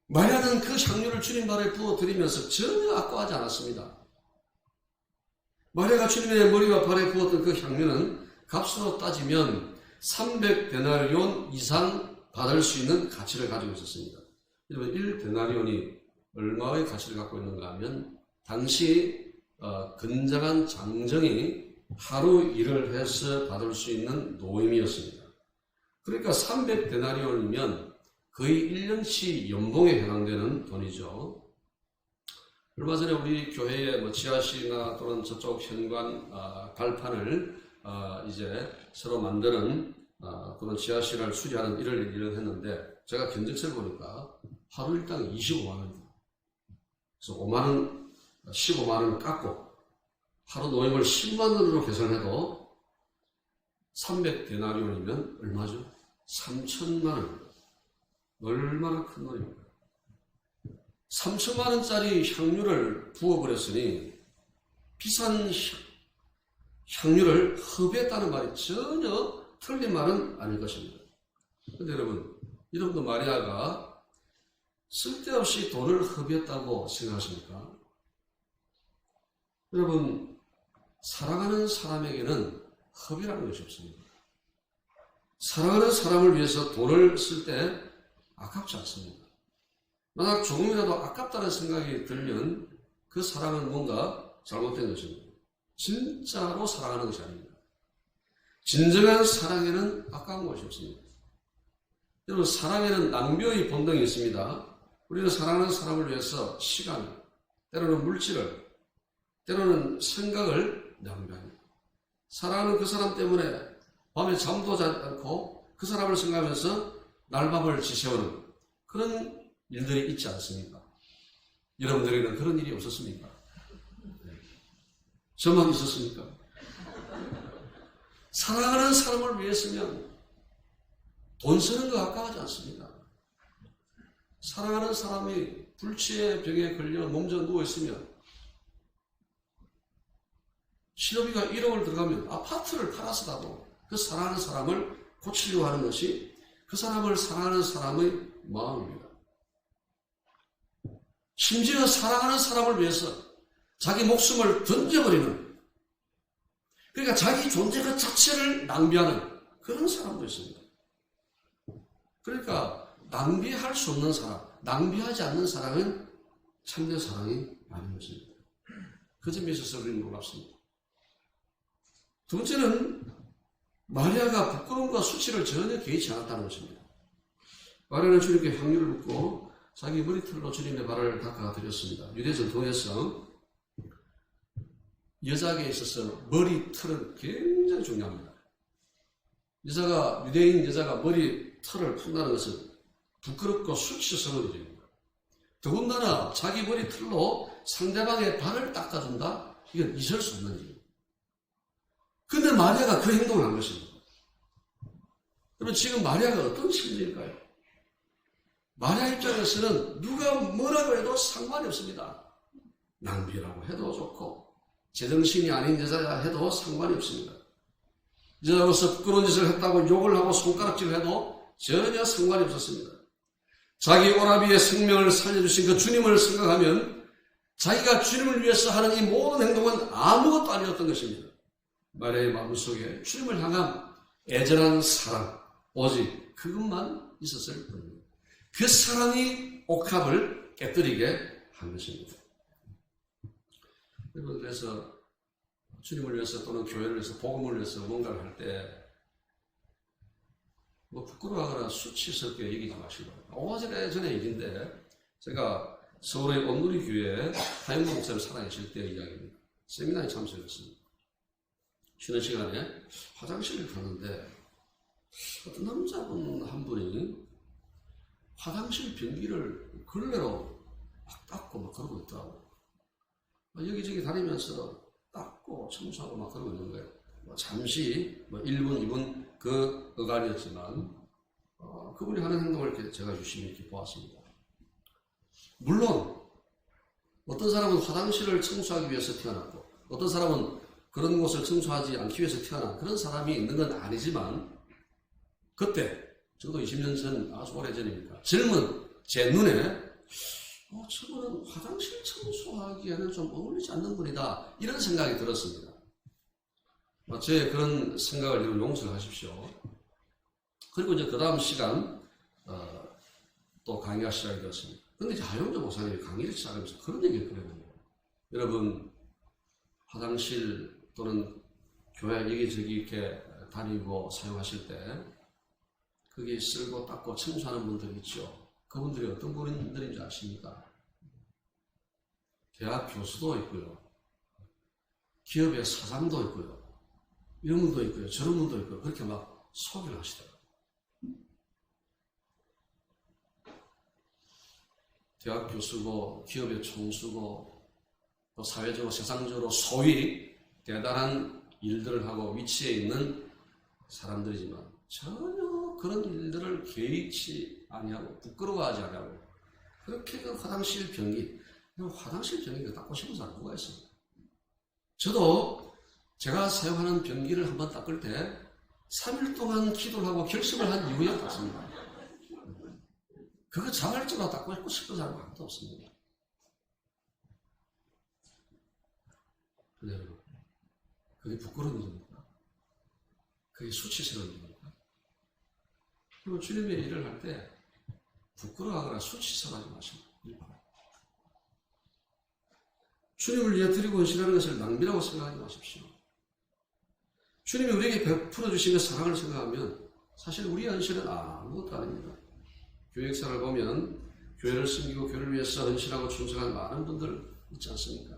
마리아는 그 향유를 주님 발에 부어드리면서 전혀 아까워하지 않았습니다. 마리아가 주님의 머리와 발에 부었던 그 향유는 값으로 따지면 300데나리온 이상 받을 수 있는 가치를 가지고 있었습니다. 여러분, 1데나리온이 얼마의 가치를 갖고 있는가 하면 당시 건장한 장정이 하루 일을 해서 받을 수 있는 노임이었습니다. 그러니까 300데나리온이면 거의 1년치 연봉에 해당되는 돈이죠. 얼마 전에 우리 교회의 지하실이나 또는 저쪽 현관 발판을 이제 새로 만드는 또는 지하실을 수리하는 일을 했는데 제가 견적서를 보니까 하루 일당 25만 원입니다. 그래서 5만 원, 15만 원 깎고 하루 노임을 10만 원으로 계산해도 300데나리온이면 얼마죠? 3천만 원. 얼마나 큰 돈입니까? 3천만 원짜리 향유를 부어버렸으니 비싼 향유를 허비했다는 말이 전혀 틀린 말은 아닐 것입니다. 그런데 여러분, 이름도 마리아가 쓸데없이 돈을 허비했다고 생각하십니까? 여러분, 사랑하는 사람에게는 허비라는 것이 없습니다. 사랑하는 사람을 위해서 돈을 쓸 때 아깝지 않습니다. 만약 조금이라도 아깝다는 생각이 들면 그 사랑은 뭔가 잘못된 것입니다. 진짜로 사랑하는 것이 아닙니다. 진정한 사랑에는 아까운 것이 없습니다. 여러분, 사랑에는 낭비의 본능이 있습니다. 우리는 사랑하는 사람을 위해서 시간, 때로는 물질을, 때로는 생각을 낭비합니다. 사랑하는 그 사람 때문에 밤에 잠도 자지 않고 그 사람을 생각하면서 날밤을 지새우는 그런 일들이 있지 않습니까? 여러분들에게는 그런 일이 없었습니까? 네. 저만 있었습니까? 사랑하는 사람을 위해서면 돈 쓰는 거 아까워하지 않습니다. 사랑하는 사람이 불치의 병에 걸려 몸져 누워있으면 치료비가 1억을 들어가면 아파트를 팔아서라도 그 사랑하는 사람을 고치려고 하는 것이 그 사람을 사랑하는 사람의 마음입니다. 심지어 사랑하는 사람을 위해서 자기 목숨을 던져버리는, 그러니까 자기 존재 그 자체를 낭비하는 그런 사람도 있습니다. 그러니까 낭비할 수 없는 사람, 낭비하지 않는 사랑은 참된 사랑이 아닌 것입니다. 그 점에 있어서 우리는 놀랍습니다. 두 번째는 마리아가 부끄러움과 수치를 전혀 개의치 않았다는 것입니다. 마리아는 주님께 향유를 붓고 자기 머리털로 주님의 발을 닦아드렸습니다. 유대 전통에서 여자에게 있어서 머리털은 굉장히 중요합니다. 유대인 여자가 머리털을 푼다는 것은 부끄럽고 수치스러운 일입니다. 더군다나 자기 머리털로 상대방의 발을 닦아준다? 이건 있을 수 없는 일입니다. 그런데 마리아가 그 행동을 한 것입니다. 그러면 지금 마리아가 어떤 심리일까요? 마리아 입장에서는 누가 뭐라고 해도 상관이 없습니다. 낭비라고 해도 좋고 제정신이 아닌 여자야 해도 상관이 없습니다. 여자로서 부끄러운 짓을 했다고 욕을 하고 손가락질을 해도 전혀 상관이 없었습니다. 자기 오라비의 생명을 살려주신 그 주님을 생각하면 자기가 주님을 위해서 하는 이 모든 행동은 아무것도 아니었던 것입니다. 마리아의 마음속에 주님을 향한 애절한 사랑, 오직 그것만 있었을 뿐입니다. 그 사랑이 옥합을 깨뜨리게 한 것입니다. 여러분, 그래서 주님을 위해서 또는 교회를 위해서 복음을 위해서 뭔가를 할 때 부끄러워하거나 수치스럽게 얘기하지 마시고, 5년 전의 얘기인데 제가 서울의 온누리 교회에 하영모 목사님 살아계실 때의 이야기입니다. 세미나에 참석했습니다. 쉬는 시간에 화장실을 갔는데 어떤 남자분 한 분이 화장실 변기를 걸레로 막 닦고 막 그러고 있더라고요. 여기저기 다니면서 닦고 청소하고 막 그러고 있는 거예요. 잠시 1분, 2분 그 어간이었지만 그분이 하는 행동을 이렇게 제가 유심히 이렇게 보았습니다. 물론 어떤 사람은 화장실을 청소하기 위해서 태어났고 어떤 사람은 그런 곳을 청소하지 않기 위해서 태어난 그런 사람이 있는 건 아니지만 그때 저도 20년 전 아주 오래전입니까 젊은 제 눈에 저분은 화장실 청소하기에는 좀 어울리지 않는 분이다 이런 생각이 들었습니다. 저의 그런 생각을 여러분 용서를 하십시오. 그리고 이제 그 다음 시간 또 강의가 시작이 되었습니다. 근데 이제 하용조 목사님이 강의를 시작하면서 그런 얘기를 그랬거든요. 여러분 화장실 또는 교회 여기저기 이렇게 다니고 사용하실 때 거기 쓸고 닦고 청소하는 분들 있죠. 그분들이 어떤 분들인지 아십니까? 대학 교수도 있고요. 기업의 사장도 있고요. 이런 분도 있고요. 저런 분도 있고요. 그렇게 막 소개를 하시더라고요. 대학 교수고 기업의 총수고 또 사회적으로 세상적으로 소위 대단한 일들을 하고 위치에 있는 사람들이지만 전혀 그런 일들을 개의치 아니하고 부끄러워하지 않고 그렇게 그 화장실 변기 닦고 싶은 사람 누가 있습니까? 저도 제가 사용하는 변기를 한번 닦을 때 3일 동안 기도를 하고 결심을 한 이후에 닦습니다. 그거 자발적으로 닦고 싶은 사람은 아무도 없습니다. 근데 여러분, 그게 부끄러운 일입니까? 그게 수치스러운 일입니까? 그리고 주님의 일을 할 때 부끄러워하거나 수치스러워하지 마십니다. 주님을 위해 드리고 헌신하는 것을 낭비라고 생각하지 마십시오. 주님이 우리에게 베풀어 주신 그 사랑을 생각하면 사실 우리의 헌신은 아무것도 아닙니다. 교회 역사를 보면 교회를 섬기고 교회를 위해서 헌신하고 충성한 많은 분들 있지 않습니까?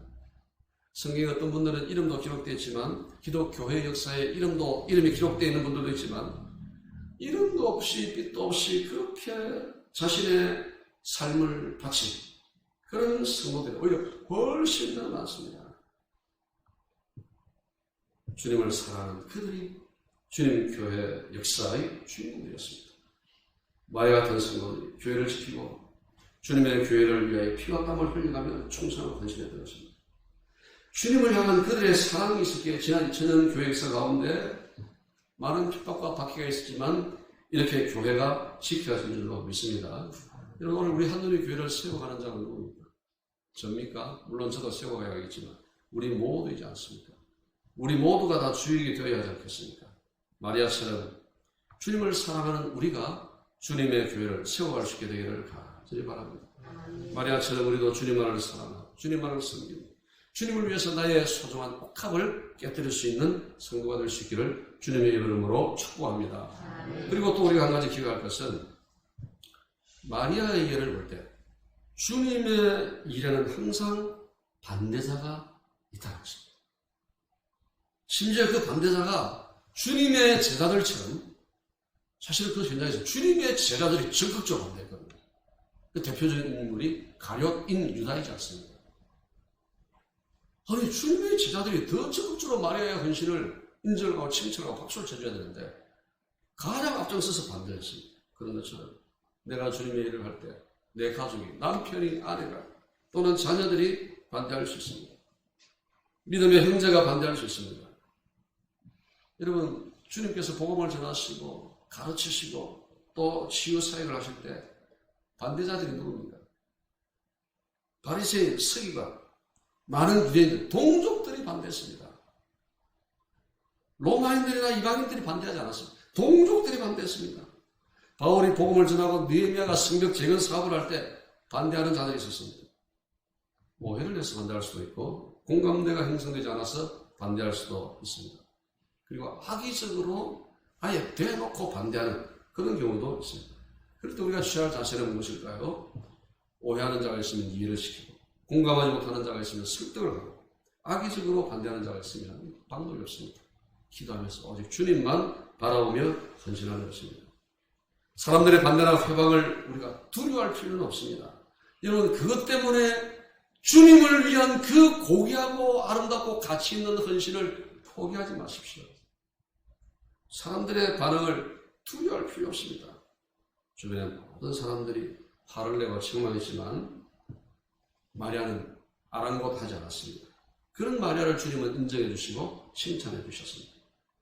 성경에 어떤 분들은 이름도 기록되어 있지만 기독교회 역사에 이름이 기록되어 있는 분들도 있지만 이름도 없이 빛도 없이 그렇게 자신의 삶을 바친 그런 성도들이 오히려 훨씬 더 많습니다. 주님을 사랑하는 그들이 주님 교회 역사의 주인공이었습니다. 마야 같은 성도들이 교회를 지키고 주님의 교회를 위하여 피와 땀을 흘려가며 충성하고 헌신해 되었습니다. 주님을 향한 그들의 사랑이 있었기에 지난 2000년 교회 역사 가운데 많은 핍박과 박해가 있었지만 이렇게 교회가 지켜진 줄로 믿습니다. 여러분 오늘 우리 한누리 교회를 세워가는 자는 누굽니까? 접니까? 물론 저도 세워가야겠지만 우리 모두이지 않습니까? 우리 모두가 다 주역이 되어야 하지 않겠습니까? 마리아처럼 주님을 사랑하는 우리가 주님의 교회를 세워갈 수 있게 되기를 간절히 바랍니다. 마리아처럼 우리도 주님만을 사랑하고 주님만을 섬기고 주님을 위해서 나의 소중한 옥합을 깨뜨릴 수 있는 성도가 될 수 있기를 주님의 이름으로 축복합니다. 그리고 또 우리가 한 가지 기억할 것은 마리아의 예를 볼 때 주님의 일에는 항상 반대자가 있다는 것입니다. 심지어 그 반대자가 주님의 제자들처럼 사실 그 현장에서 주님의 제자들이 적극적으로 반대했거든요. 그 대표적인 인물이 가룟인 유다이지 않습니까? 아니 주님의 제자들이 더 적극적으로 마리아의 헌신을 인정하고 칭찬하고 박수를 쳐줘야 되는데 가장 앞장서서 반대했습니다. 그런 것처럼 내가 주님의 일을 할 때 내 가족이 남편이 아내가 또는 자녀들이 반대할 수 있습니다. 믿음의 형제가 반대할 수 있습니다. 여러분 주님께서 복음을 전하시고 가르치시고 또 치유 사역을 하실 때 반대자들이 누굽니까? 바리새인, 서기관, 많은 유대인들, 동족들이 반대했습니다. 로마인들이나 이방인들이 반대하지 않았습니다. 동족들이 반대했습니다. 바울이 복음을 전하고 느헤미야가 성벽 재건 사업을 할 때 반대하는 자들이 있었습니다. 오해를 내서 반대할 수도 있고 공감대가 형성되지 않아서 반대할 수도 있습니다. 그리고 악의적으로 아예 대놓고 반대하는 그런 경우도 있습니다. 그럴 때 우리가 취할 자세는 무엇일까요? 오해하는 자가 있으면 이해를 시키고 공감하지 못하는 자가 있으면 설득을 하고 악의적으로 반대하는 자가 있으면 방법이 없습니다. 기도하면서 오직 주님만 바라보며 헌신하는 것입니다. 사람들의 반대나 회방을 우리가 두려워할 필요는 없습니다. 여러분 그것 때문에 주님을 위한 그 고귀하고 아름답고 가치 있는 헌신을 포기하지 마십시오. 사람들의 반응을 두려워할 필요 없습니다. 주변에 모든 사람들이 화를 내고 책망했지만 마리아는 아랑곳하지 않았습니다. 그런 마리아를 주님은 인정해 주시고 칭찬해 주셨습니다.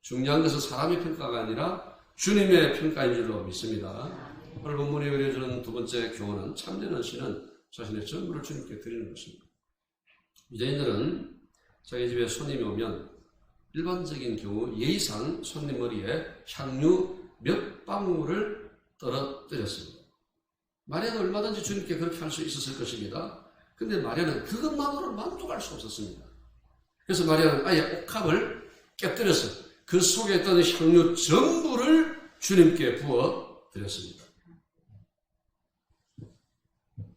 중요한 것은 사람의 평가가 아니라 주님의 평가인 줄로 믿습니다. 오늘 본문이 그려주는 두 번째 교훈은 참된 헌신은 자신의 전부를 주님께 드리는 것입니다. 유대인들은 자기 집에 손님이 오면 일반적인 경우 예의상 손님 머리에 향유 몇 방울을 떨어뜨렸습니다. 마리아도 얼마든지 주님께 그렇게 할 수 있었을 것입니다. 근데 마리아는 그것만으로 만족할 수 없었습니다. 그래서 마리아는 아예 옥합을 깨뜨려서 그 속에 있던 향유 전부를 주님께 부어 드렸습니다.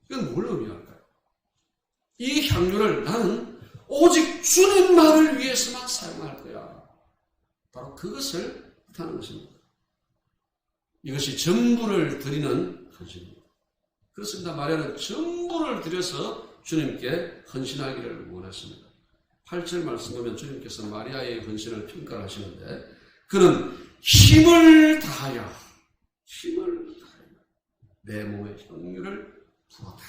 이건 뭘 의미할까요? 이 향유를 나는 오직 주님만을 위해서만 사용할 거야. 바로 그것을 뜻하는 것입니다. 이것이 전부를 드리는 헌신입니다. 그렇습니다. 마리아는 전부를 드려서 주님께 헌신하기를 원했습니다. 8절 말씀 보면 주님께서 마리아의 헌신을 평가를 하시는데 그는 힘을 다하여 내 몸에 향유를 부었다.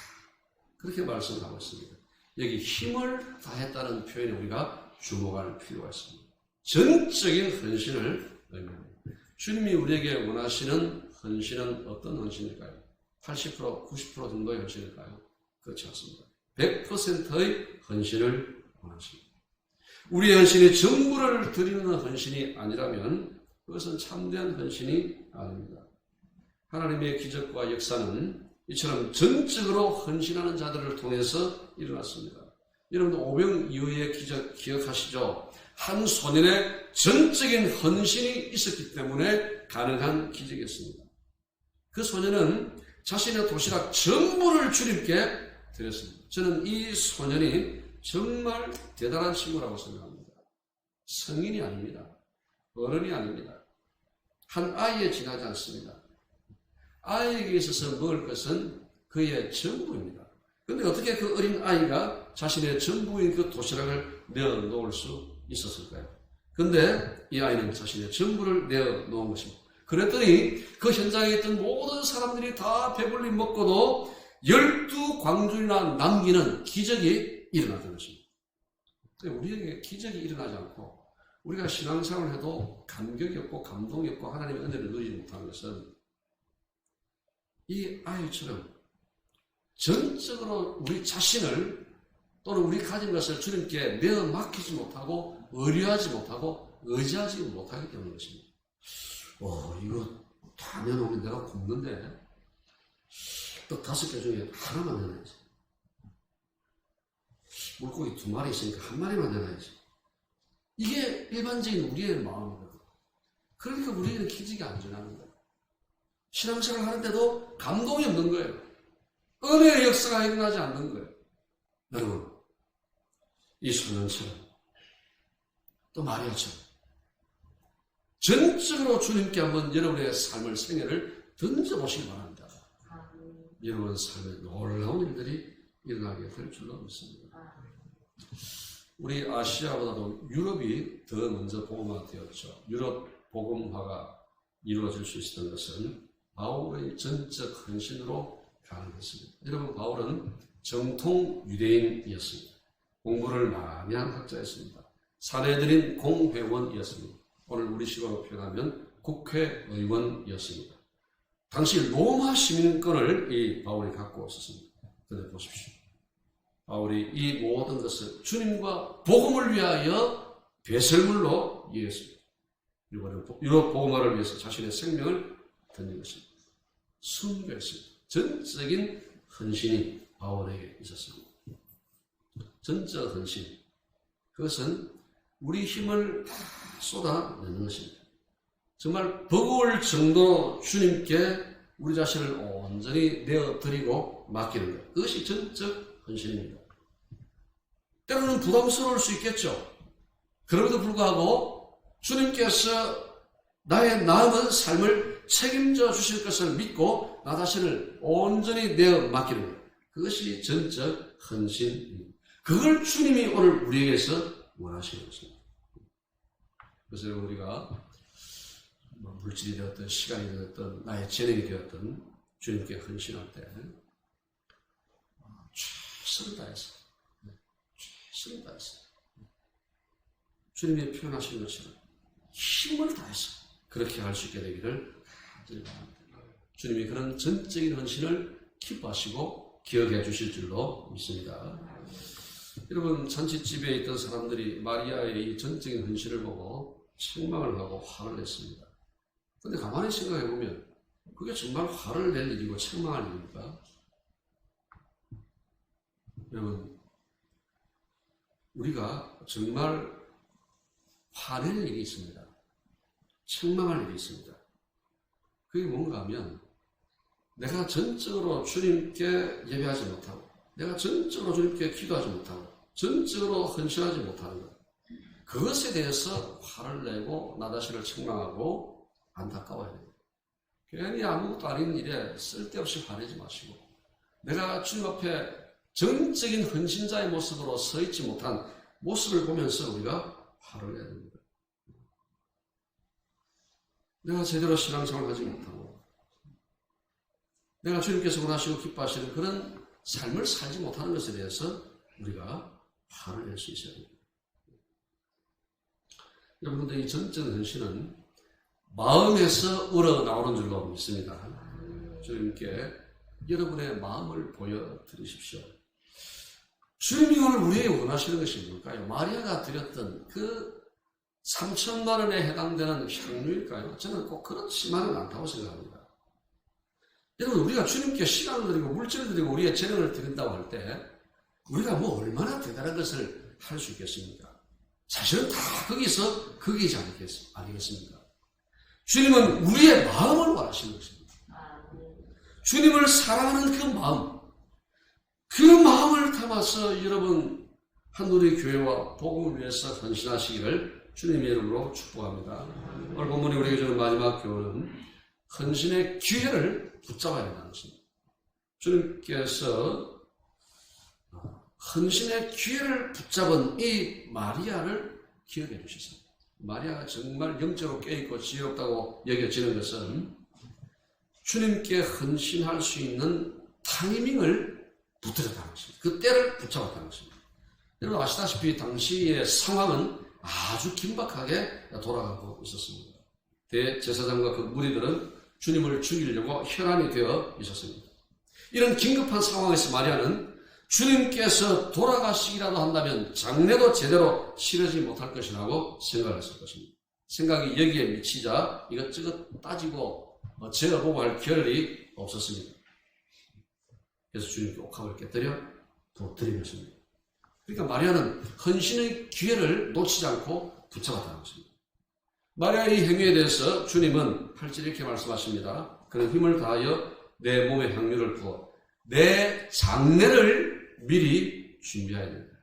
그렇게 말씀하고 있습니다. 여기 힘을 다했다는 표현에 우리가 주목할 필요가 있습니다. 전적인 헌신을 의미합니다. 주님이 우리에게 원하시는 헌신은 어떤 헌신일까요? 80%, 90% 정도의 헌신일까요? 그렇지 않습니다. 100%의 헌신을 원하십니다. 우리의 헌신이 전부를 드리는 헌신이 아니라면 그것은 참된 헌신이 아닙니다. 하나님의 기적과 역사는 이처럼 전적으로 헌신하는 자들을 통해서 일어났습니다. 여러분도 오병 이후의 기적 기억하시죠? 한 소년의 전적인 헌신이 있었기 때문에 가능한 기적이었습니다. 그 소년은 자신의 도시락 전부를 주님께 드렸습니다. 저는 이 소년이 정말 대단한 친구라고 생각합니다. 성인이 아닙니다. 어른이 아닙니다. 한 아이에 지나지 않습니다. 아이에게 있어서 먹을 것은 그의 전부입니다. 그런데 어떻게 그 어린 아이가 자신의 전부인 그 도시락을 내어 놓을 수 있었을까요? 그런데 이 아이는 자신의 전부를 내어 놓은 것입니다. 그랬더니 그 현장에 있던 모든 사람들이 다 배불리 먹고도 12광주나 남기는 기적이 일어났던 것입니다. 우리에게 기적이 일어나지 않고 우리가 신앙생활을 해도 감격이 없고 감동이 없고 하나님의 은혜를 누리지 못하는 것은 이 아이처럼 전적으로 우리 자신을 또는 우리 가진 것을 주님께 내어 맡기지 못하고 의뢰하지 못하고 의지하지 못하기 때문인 것입니다. 이거 다 내놓으면 내가 굶는데 떡 5개 중에 하나만 내놔야지. 물고기 2마리 있으니까 1마리만 내놔야지. 이게 일반적인 우리의 마음이거든요. 그러니까 우리는 기적이 안 일어나는 거예요. 신앙생활 하는데도 감동이 없는 거예요. 은혜의 역사가 일어나지 않는 거예요. 여러분, 이 소년처럼 또 마리아처럼 전적으로 주님께 한번 여러분의 삶을 생애를 던져보시기 바랍니다. 여러분 삶에 놀라운 일들이 일어나게 될 줄로 믿습니다. 우리 아시아보다도 유럽이 더 먼저 복음화되었죠. 유럽 복음화가 이루어질 수 있었던 것은 바울의 전적 헌신으로 가능했습니다. 여러분, 바울은 정통 유대인이었습니다. 공부를 많이 한 학자였습니다. 사내들인 공회원이었습니다. 오늘 우리식으로 표현하면 국회의원이었습니다. 당시 로마 시민권을 이 바울이 갖고 있었습니다. 그런데 보십시오. 바울이 이 모든 것을 주님과 복음을 위하여 배설물로 이해했습니다. 유럽 복음화를 위해서 자신의 생명을 던진 것입니다. 순교했습니다. 전적인 헌신이 바울에게 있었습니다. 전적 헌신. 그것은 우리 힘을 다 쏟아내는 것입니다. 정말 버거울 정도로 주님께 우리 자신을 온전히 내어드리고 맡기는 것. 그것이 전적 헌신입니다. 때로는 부담스러울 수 있겠죠. 그럼에도 불구하고 주님께서 나의 남은 삶을 책임져 주실 것을 믿고 나 자신을 온전히 내어 맡기는 것. 그것이 전적 헌신입니다. 그걸 주님이 오늘 우리에게서 원하시는 것입니다. 그래서 우리가 물질이 되었든 시간이 되었든 나의 재능이 되었든 주님께 헌신할 때 최선을 다해서 주님이 표현하신 것처럼 힘을 다해서 그렇게 할 수 있게 되기를 간절히 바랍니다. 주님이 그런 전적인 헌신을 기뻐하시고 기억해 주실 줄로 믿습니다. 여러분, 잔치집에 있던 사람들이 마리아의 이 전적인 헌신을 보고 책망을 하고 화를 냈습니다. 그런데 가만히 생각해 보면 그게 정말 화를 낼 일이고 책망할 일입니까? 여러분, 우리가 정말 화낼 일이 있습니다. 책망할 일이 있습니다. 그게 뭔가 하면 내가 전적으로 주님께 예배하지 못하고 내가 전적으로 주님께 기도하지 못하고 전적으로 헌신하지 못하는 것, 그것에 대해서 화를 내고 나 자신을 책망하고 안타까워해야 됩니다. 괜히 아무것도 아닌 일에 쓸데없이 화내지 마시고 내가 주님 앞에 전적인 헌신자의 모습으로 서 있지 못한 모습을 보면서 우리가 화를 내야 됩니다. 내가 제대로 신앙생활을 하지 못하고 내가 주님께서 원하시고 기뻐하시는 그런 삶을 살지 못하는 것에 대해서 우리가 화를 낼 수 있어야 됩니다. 여러분들, 이 전적 헌신은 마음에서 우러나오는 줄로 믿습니다. 주님께 여러분의 마음을 보여드리십시오. 주님이 오늘 우리에게 원하시는 것이 뭘까요? 마리아가 드렸던 그 3,000만 원에 해당되는 향유일까요? 저는 꼭 그렇지만은 않다고 생각합니다. 여러분, 우리가 주님께 시간을 드리고 물질을 드리고 우리의 재능을 드린다고 할 때 우리가 뭐 얼마나 대단한 것을 할 수 있겠습니까? 사실은 다 거기서 거기지 아니겠습니까? 주님은 우리의 마음을 원하시는 것입니다. 주님을 사랑하는 그 마음, 그 마음을 담아서 여러분 한누리 교회와 복음을 위해서 헌신하시기를 주님의 이름으로 축복합니다. 오늘 본문이 우리에게 주는 마지막 교훈은 헌신의 기회를 붙잡아야 된다는 것입니다. 주님께서 헌신의 기회를 붙잡은 이 마리아를 기억해 주셨습니다. 마리아가 정말 영적으로 깨있고 지혜롭다고 여겨지는 것은 주님께 헌신할 수 있는 타이밍을 붙들었다는 것입니다. 그 때를 붙잡았다는 것입니다. 여러분 아시다시피 당시의 상황은 아주 긴박하게 돌아가고 있었습니다. 대제사장과 그 무리들은 주님을 죽이려고 혈안이 되어 있었습니다. 이런 긴급한 상황에서 마리아는 주님께서 돌아가시기라도 한다면 장례도 제대로 치르지 못할 것이라고 생각을 했을 것입니다. 생각이 여기에 미치자 이것저것 따지고 재어보고 할 겨를이 없었습니다. 그래서 주님께 옥합을 깨뜨려 부어드리면서입니다. 그러니까 마리아는 헌신의 기회를 놓치지 않고 붙잡았다는 것입니다. 마리아의 행위에 대해서 주님은 8절 이렇게 말씀하십니다. 그는 힘을 다하여 내 몸에 향유를 부어 내 장례를 미리 준비해야 됩니다.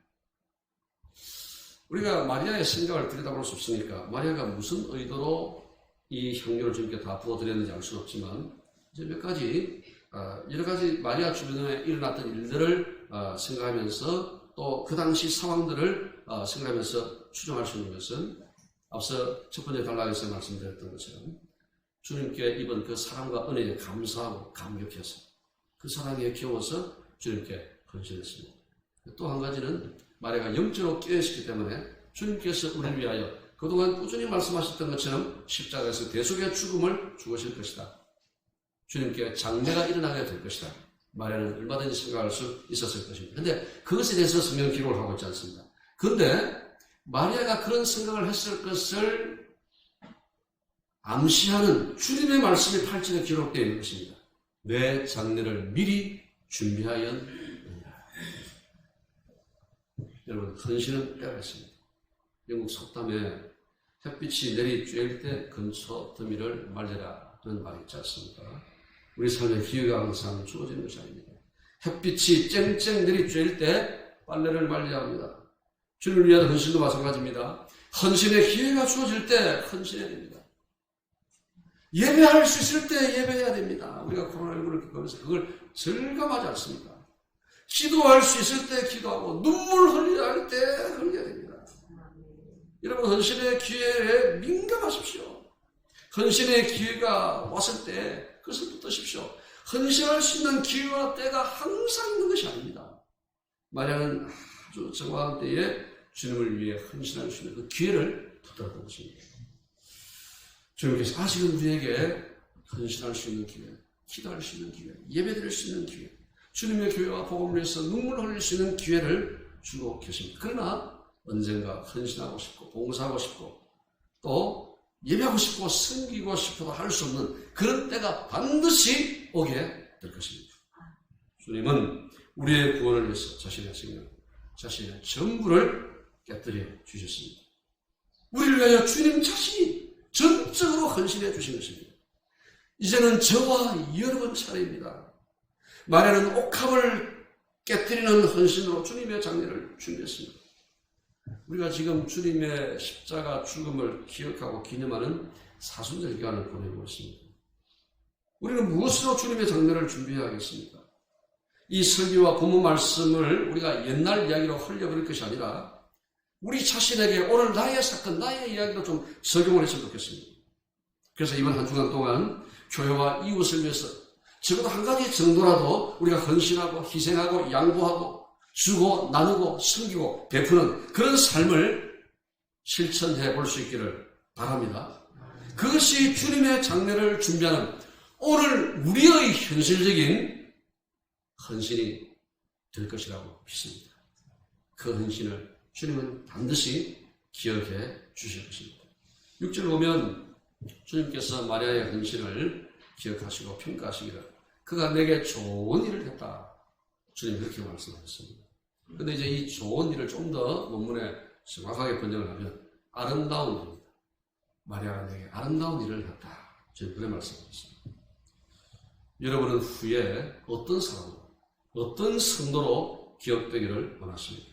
우리가 마리아의 생각을 들여다볼 수 없으니까 마리아가 무슨 의도로 이 향유를 주님께 다 부어드렸는지 알 수는 없지만 이제 몇 가지 여러 가지 마리아 주변에 일어났던 일들을 생각하면서 또 그 당시 상황들을 생각하면서 추정할 수 있는 것은 앞서 첫 번째 단락에서 말씀드렸던 것처럼 주님께 입은 그 사랑과 은혜에 감사하고 감격해서 그 사랑에 겨워서 주님께 헌신했습니다. 또 한 가지는 마리아가 영적으로 깨어있기 때문에 주님께서 우리를 위하여 그동안 꾸준히 말씀하셨던 것처럼 십자가에서 대속의 죽음을 죽으실 것이다. 주님께 장례가 일어나게 될 것이다. 마리아는 얼마든지 생각할 수 있었을 것입니다. 그런데 그것에 대해서 성경 기록을 하고 있지 않습니다. 그런데 마리아가 그런 생각을 했을 것을 암시하는 주님의 말씀이 8절에 기록되어 있는 것입니다. 내 장례를 미리 준비하였느니라. 여러분, 헌신은 때가 있습니다. 영국 속담에 햇빛이 내리 쬐일 때 근처 더미를 말려라 하는 말이 있지 않습니까? 우리 삶의 기회가 항상 주어지는 것이 아닙니다. 햇빛이 쨍쨍 내리 쬐일 때 빨래를 말려야 합니다. 주님을 위한 헌신도 마찬가지입니다. 헌신의 기회가 주어질 때 헌신해야 됩니다. 예배할 수 있을 때 예배해야 됩니다. 우리가 코로나19를 겪으면서 그걸 절감하지 않습니까? 기도할 수 있을 때 기도하고 눈물 흘려야 할 때 흘려야 됩니다. 여러분, 헌신의 기회에 민감하십시오. 헌신의 기회가 왔을 때 그것을 붙드십시오. 헌신할 수 있는 기회와 때가 항상 있는 것이 아닙니다. 마리아는 아주 정확한 때에 주님을 위해 헌신할 수 있는 그 기회를 붙들었던 것입니다. 주님께서 아직은 우리에게 헌신할 수 있는 기회, 기도할 수 있는 기회, 예배드릴 수 있는 기회, 주님의 교회와 복음을 위해서 눈물을 흘릴 수 있는 기회를 주고 계십니다. 그러나 언젠가 헌신하고 싶고 봉사하고 싶고 또 예배하고 싶고 섬기고 싶어도 할 수 없는 그런 때가 반드시 오게 될 것입니다. 주님은 우리의 구원을 위해서 자신의 생명, 자신의 전부를 깨뜨려 주셨습니다. 우리를 위하여 주님 자신이 전적으로 헌신해 주신 것입니다. 이제는 저와 여러분 차례입니다. 마리아는 옥합을 깨뜨리는 헌신으로 주님의 장례를 준비했습니다. 우리가 지금 주님의 십자가 죽음을 기억하고 기념하는 사순절 기간을 보내고 있습니다. 우리는 무엇으로 주님의 장례를 준비해야겠습니까? 이 설교와 본문 말씀을 우리가 옛날 이야기로 흘려버릴 것이 아니라 우리 자신에게 오늘 나의 사건, 나의 이야기로 좀 적용을 했으면 좋겠습니다. 그래서 이번 한 주간 동안 교회와 이웃을 위해서 적어도 한 가지 정도라도 우리가 헌신하고 희생하고 양보하고 주고 나누고 섬기고 베푸는 그런 삶을 실천해 볼 수 있기를 바랍니다. 그것이 주님의 장례를 준비하는 오늘 우리의 현실적인 헌신이 될 것이라고 믿습니다. 그 헌신을 주님은 반드시 기억해 주실 것입니다. 6절 보면 주님께서 마리아의 헌신을 기억하시고 평가하시기를 그가 내게 좋은 일을 했다. 주님 그렇게 말씀하셨습니다. 그런데 이제 이 좋은 일을 좀 더 논문에 정확하게 번역을 하면 아름다운 일입니다. 마리아가 내게 아름다운 일을 했다. 주님 그렇게 말씀하셨습니다. 여러분은 후에 어떤 사람으로 어떤 성도로 기억되기를 원하십니까?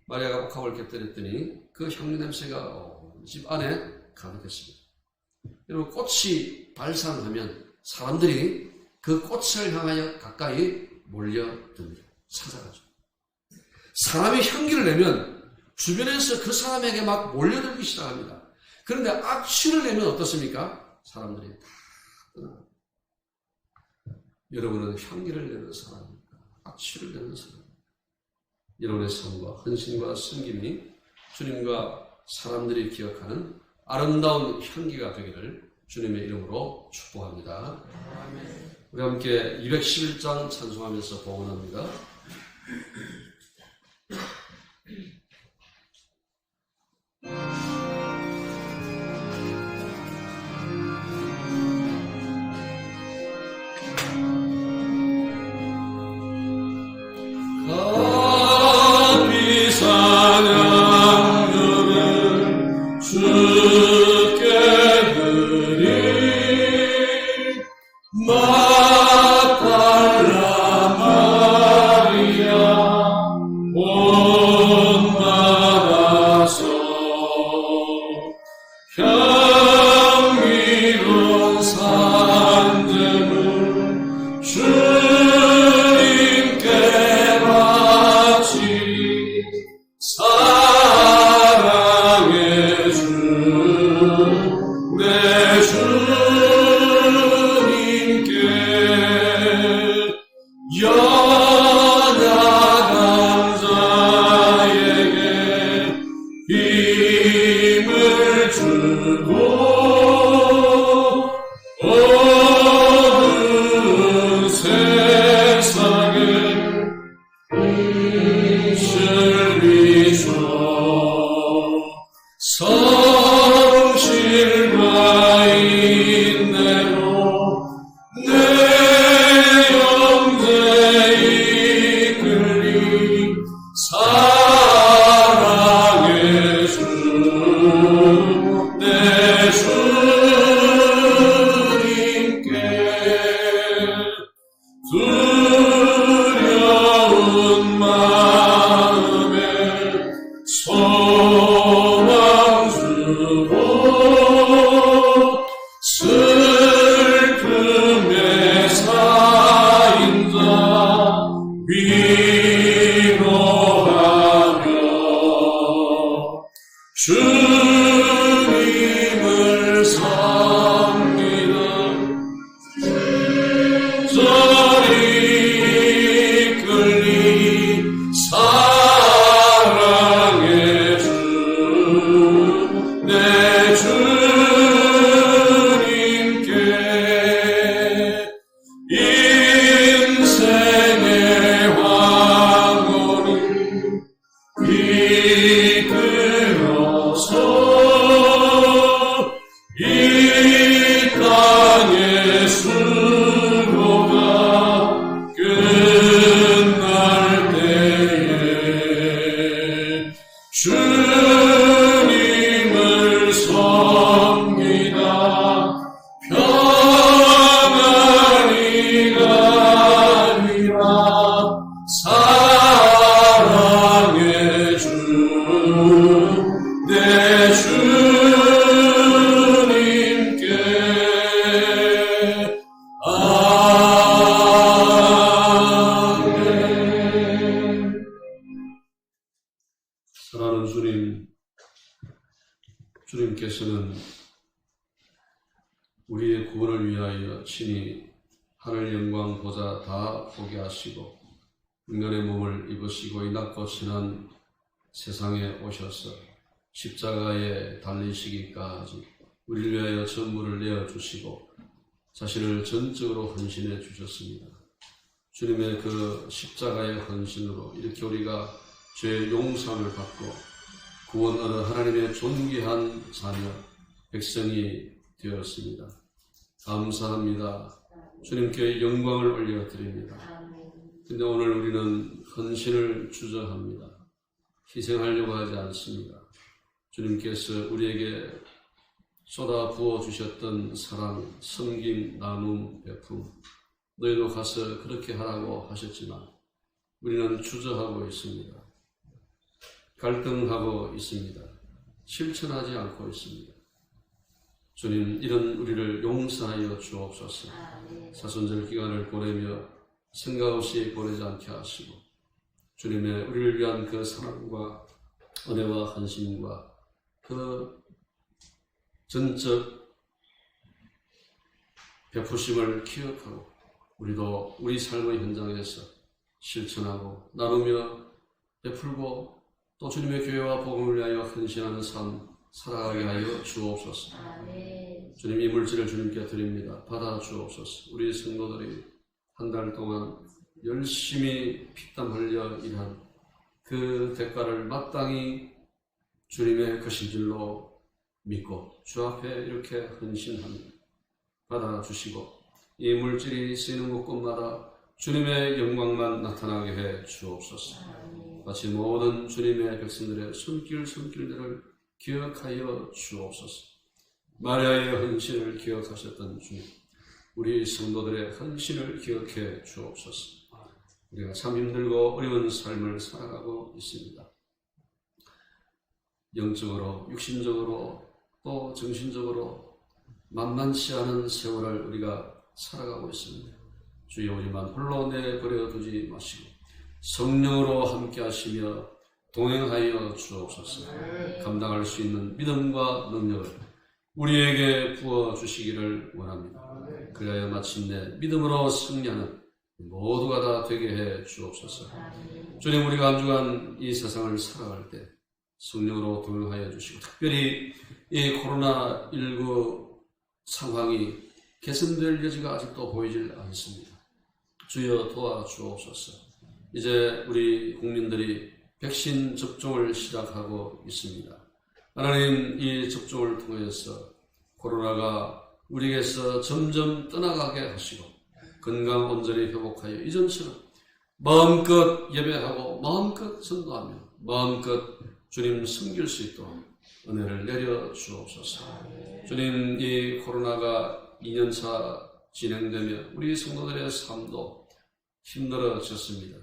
마리아가 옥합을 깨뜨렸더니 그 향유 냄새가 집 안에 가득했습니다. 여러분 꽃이 발산하면 사람들이 그 꽃을 향하여 가까이 몰려듭니다. 찾아가죠. 사람이 향기를 내면 주변에서 그 사람에게 막 몰려들기 시작합니다. 그런데 악취를 내면 어떻습니까? 사람들이 다 떠나갑니다. 여러분은 향기를 내는 사람입니까? 악취를 내는 사람입니까? 여러분의 삶과 헌신과 섬김이 주님과 사람들이 기억하는 아름다운 향기가 되기를 주님의 이름으로 축복합니다. 우리 함께 211장 찬송하면서 봉헌합니다. 사랑해 주님께서는 우리의 구원을 위하여 친히 하늘 영광 보좌 다 포기하시고 인간의 몸을 입으시고 이 낮고 친한 세상에 오셔서 십자가에 달리시기까지 우리를 위하여 전부를 내어주시고 자신을 전적으로 헌신해 주셨습니다. 주님의 그 십자가의 헌신으로 이렇게 우리가 죄의 용서를 받고 구원 얻어 하나님의 존귀한 자녀, 백성이 되었습니다. 감사합니다. 주님께 영광을 올려드립니다. 근데 오늘 우리는 헌신을 주저합니다. 희생하려고 하지 않습니다. 주님께서 우리에게 쏟아 부어주셨던 사랑, 섬김, 나눔, 베품, 너희도 가서 그렇게 하라고 하셨지만 우리는 주저하고 있습니다. 갈등하고 있습니다. 실천하지 않고 있습니다. 주님, 이런 우리를 용서하여 주옵소서. 사순절 기간을 보내며 생각 없이 보내지 않게 하시고 주님의 우리를 위한 그 사랑과 은혜와 헌신과 그 전적 베푸심을 기억하고 우리도 우리 삶의 현장에서 실천하고 나누며 베풀고 또 주님의 교회와 복음을 위하여 헌신하는 삶 살아가게 하여 주옵소서. 주님, 이 물질을 주님께 드립니다. 받아 주옵소서. 우리 성도들이 한 달 동안 열심히 피땀 흘려 일한 그 대가를 마땅히 주님의 것인 줄로 믿고 주 앞에 이렇게 헌신합니다. 받아주시고 이 물질이 쓰이는 곳곳마다 주님의 영광만 나타나게 해 주옵소서. 마치 모든 주님의 백성들의 손길들을 기억하여 주옵소서. 마리아의 헌신을 기억하셨던 주님, 우리 성도들의 헌신을 기억해 주옵소서. 우리가 참 힘들고 어려운 삶을 살아가고 있습니다. 영적으로, 육신적으로, 또 정신적으로 만만치 않은 세월을 우리가 살아가고 있습니다. 주여, 우리만 홀로 내버려 두지 마시고 성령으로 함께 하시며 동행하여 주옵소서. 감당할 수 있는 믿음과 능력을 우리에게 부어주시기를 원합니다. 그래야 마침내 믿음으로 승리하는 모두가 다 되게 해 주옵소서. 주님, 우리가 한 주간 이 세상을 살아갈 때 성령으로 동행하여 주시고 특별히 이 코로나19 상황이 개선될 여지가 아직도 보이질 않습니다. 주여 도와주옵소서. 이제 우리 국민들이 백신 접종을 시작하고 있습니다. 하나님, 이 접종을 통해서 코로나가 우리에게서 점점 떠나가게 하시고 건강 온전히 회복하여 이전처럼 마음껏 예배하고 마음껏 선도하며 마음껏 주님 섬길 수 있도록 은혜를 내려 주옵소서. 주님, 이 코로나가 2년차 진행되며 우리 성도들의 삶도 힘들어졌습니다.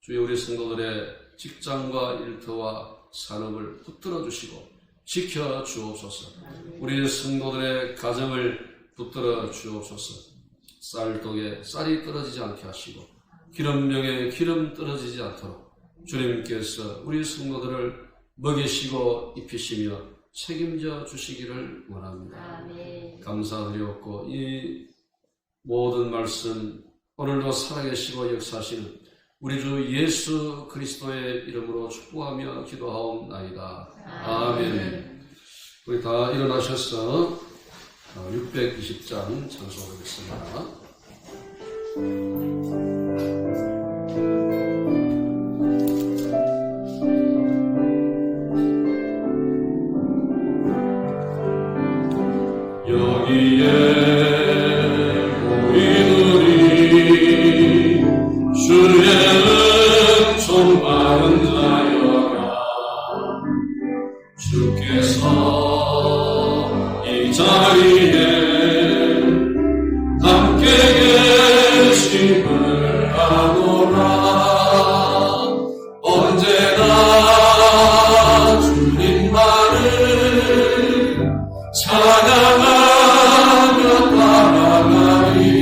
주여, 우리 성도들의 직장과 일터와 산업을 붙들어 주시고 지켜 주옵소서. 우리 성도들의 가정을 붙들어 주옵소서. 쌀독에 쌀이 떨어지지 않게 하시고 기름병에 기름 떨어지지 않도록 주님께서 우리 성도들을 먹이시고 입히시며 책임져 주시기를 원합니다. 감사드리옵고 이 모든 말씀 오늘도 살아계시고 역사하시는 우리 주 예수 그리스도의 이름으로 축복하며 기도하옵나이다. 아멘. 우리 다 일어나셔서 620장 찬송하겠습니다. 여기에 우리들이 주의 은총 받은 자여라. 주께서 이 자리에 함께 계심을 아노라. 언제나 주님만을 찬양하며 따라가리니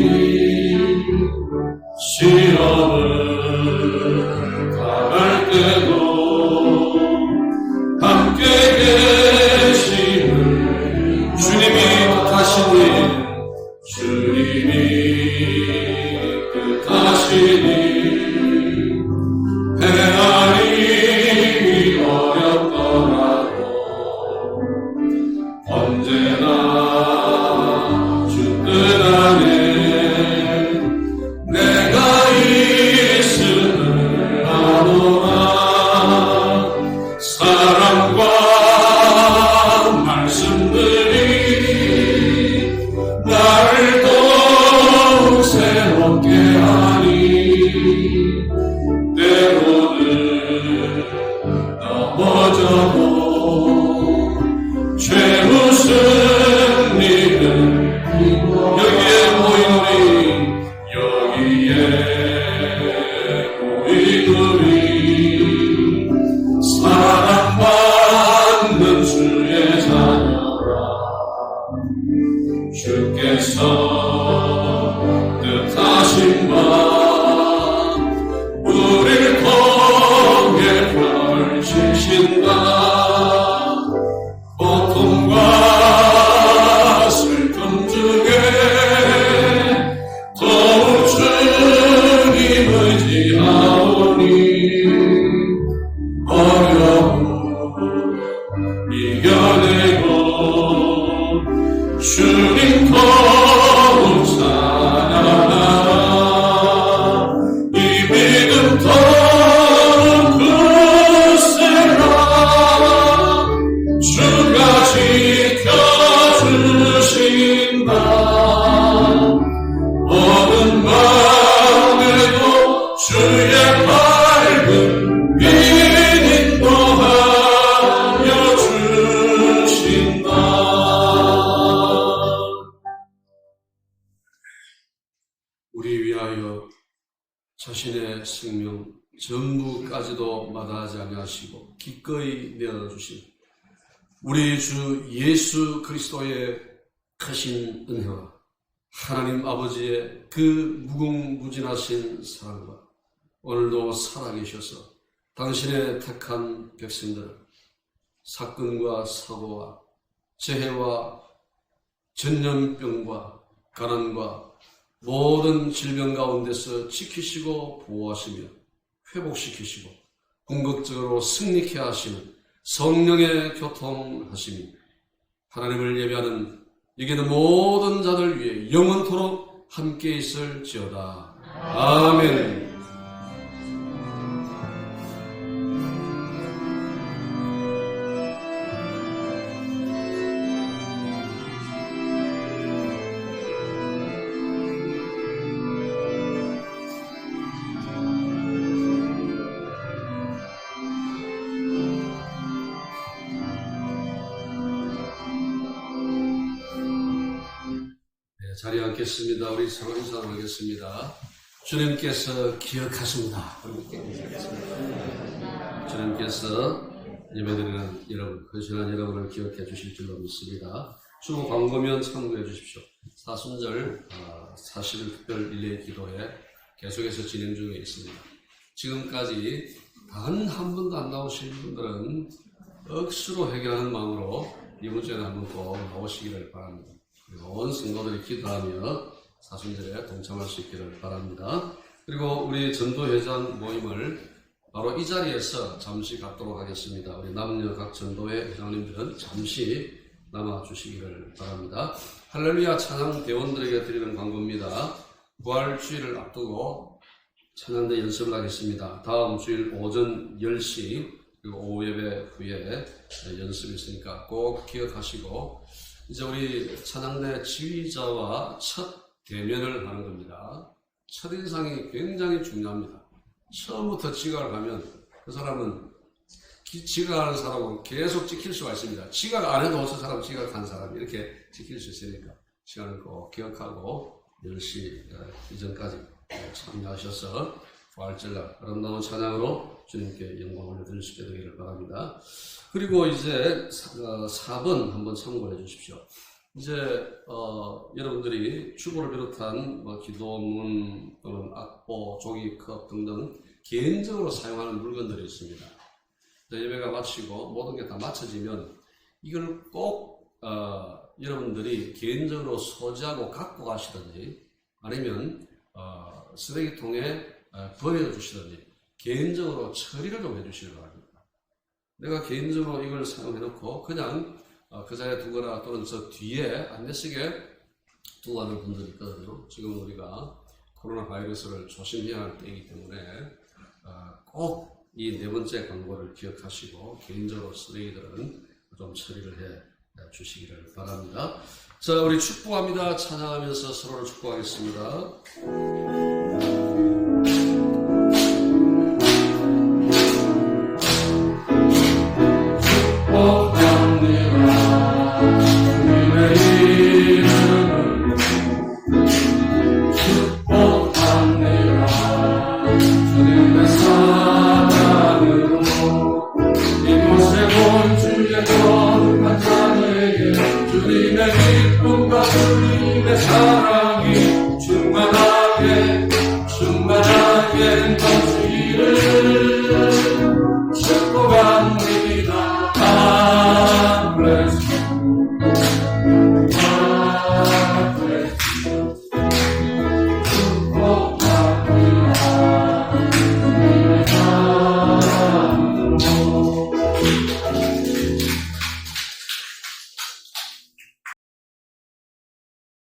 시험을 당할 때도 함께 계심을 위에 보이노니 사랑받는 주의 자녀라. 주께서 뜻하신 바 우릴 통해 펼치신다. 고통과 슬픔 중에 더욱 주님 의지하오니 어려움 이겨내고 주님 더욱 찬양하라. 이 믿음 더욱 굳세라. 주가 지켜주신다. 어느 마음에도 주의 밝은 빛 인도하여 주신다. 우리 위하여 자신의 생명 전부까지도 마다하지 아니하시고 기꺼이 내어주신 우리 주 예수 그리스도의 크신 은혜와 하나님 아버지의 그 무궁무진하신 사랑과 오늘도 살아계셔서 당신의 택한 백성들을 사건과 사고와 재해와 전염병과 가난과 모든 질병 가운데서 지키시고 보호하시며 회복시키시고 궁극적으로 승리케 하시는 성령의 교통하심이 하나님을 예배하는 여기 있는 모든 자들 위해 영원토록 함께 있을지어다. 아멘. 자리에 앉겠습니다. 우리 서로 인사하겠습니다. 주님께서 기억하십니다. 주님께서 예배드리는 여러분, 헌신한 여러분을 기억해 주실 줄로 믿습니다. 주 광고면 참고해 주십시오. 사순절 40일 특별 릴레이 기도회 계속해서 진행 중에 있습니다. 지금까지 단 한 번도 안 나오신 분들은 억수로 해결하는 마음으로 이번 주에는 한번 꼭 나오시기를 바랍니다. 그리고 온 성도들이 기도하며 사순절에 동참할 수 있기를 바랍니다. 그리고 우리 전도회장 모임을 바로 이 자리에서 잠시 갖도록 하겠습니다. 우리 남녀 각 전도회 회장님들은 잠시 남아주시기를 바랍니다. 할렐루야 찬양 대원들에게 드리는 광고입니다. 부활주일을 앞두고 찬양대 연습을 하겠습니다. 다음 주일 오전 10시 그리고 오후 예배 후에 연습이 있으니까 꼭 기억하시고 이제 우리 찬양대 지휘자와 첫 대면을 하는 겁니다. 첫인상이 굉장히 중요합니다. 처음부터 지각을 하면 그 사람은 지각하는 사람은 계속 지킬 수가 있습니다. 지각 안 해도 저 사람 지각한 사람 이렇게 지킬 수 있으니까 시간을 꼭 기억하고 10시 이전까지 참여하셔서 부활절날 아름다운 찬양으로 주님께 영광을 올려드릴 수 있게 되기를 바랍니다. 그리고 이제 4번 한번 참고해 주십시오. 이제 여러분들이 주보를 비롯한 기도문 또는 악보, 종이컵 등등 개인적으로 사용하는 물건들이 있습니다. 예배가 마치고 모든 게 다 마쳐지면 이걸 꼭 여러분들이 개인적으로 소지하고 갖고 가시든지 아니면 쓰레기통에 버려주시든지 개인적으로 처리를 좀 해주시기 바랍니다. 내가 개인적으로 이걸 사용해놓고 그냥 그 자리에 두거나 또는 저 뒤에 안내석에 두고 가는 분들이 있거든요. 지금 우리가 코로나 바이러스를 조심해야 할 때이기 때문에 꼭 이 네 번째 광고를 기억하시고 개인적으로 쓰레기들은 좀 처리를 해 주시기를 바랍니다. 자, 우리 축복합니다. 찬양하면서 서로를 축복하겠습니다. 축복합니다. 주님의 기쁨과 주님의 사랑이 충만하게 넘치기를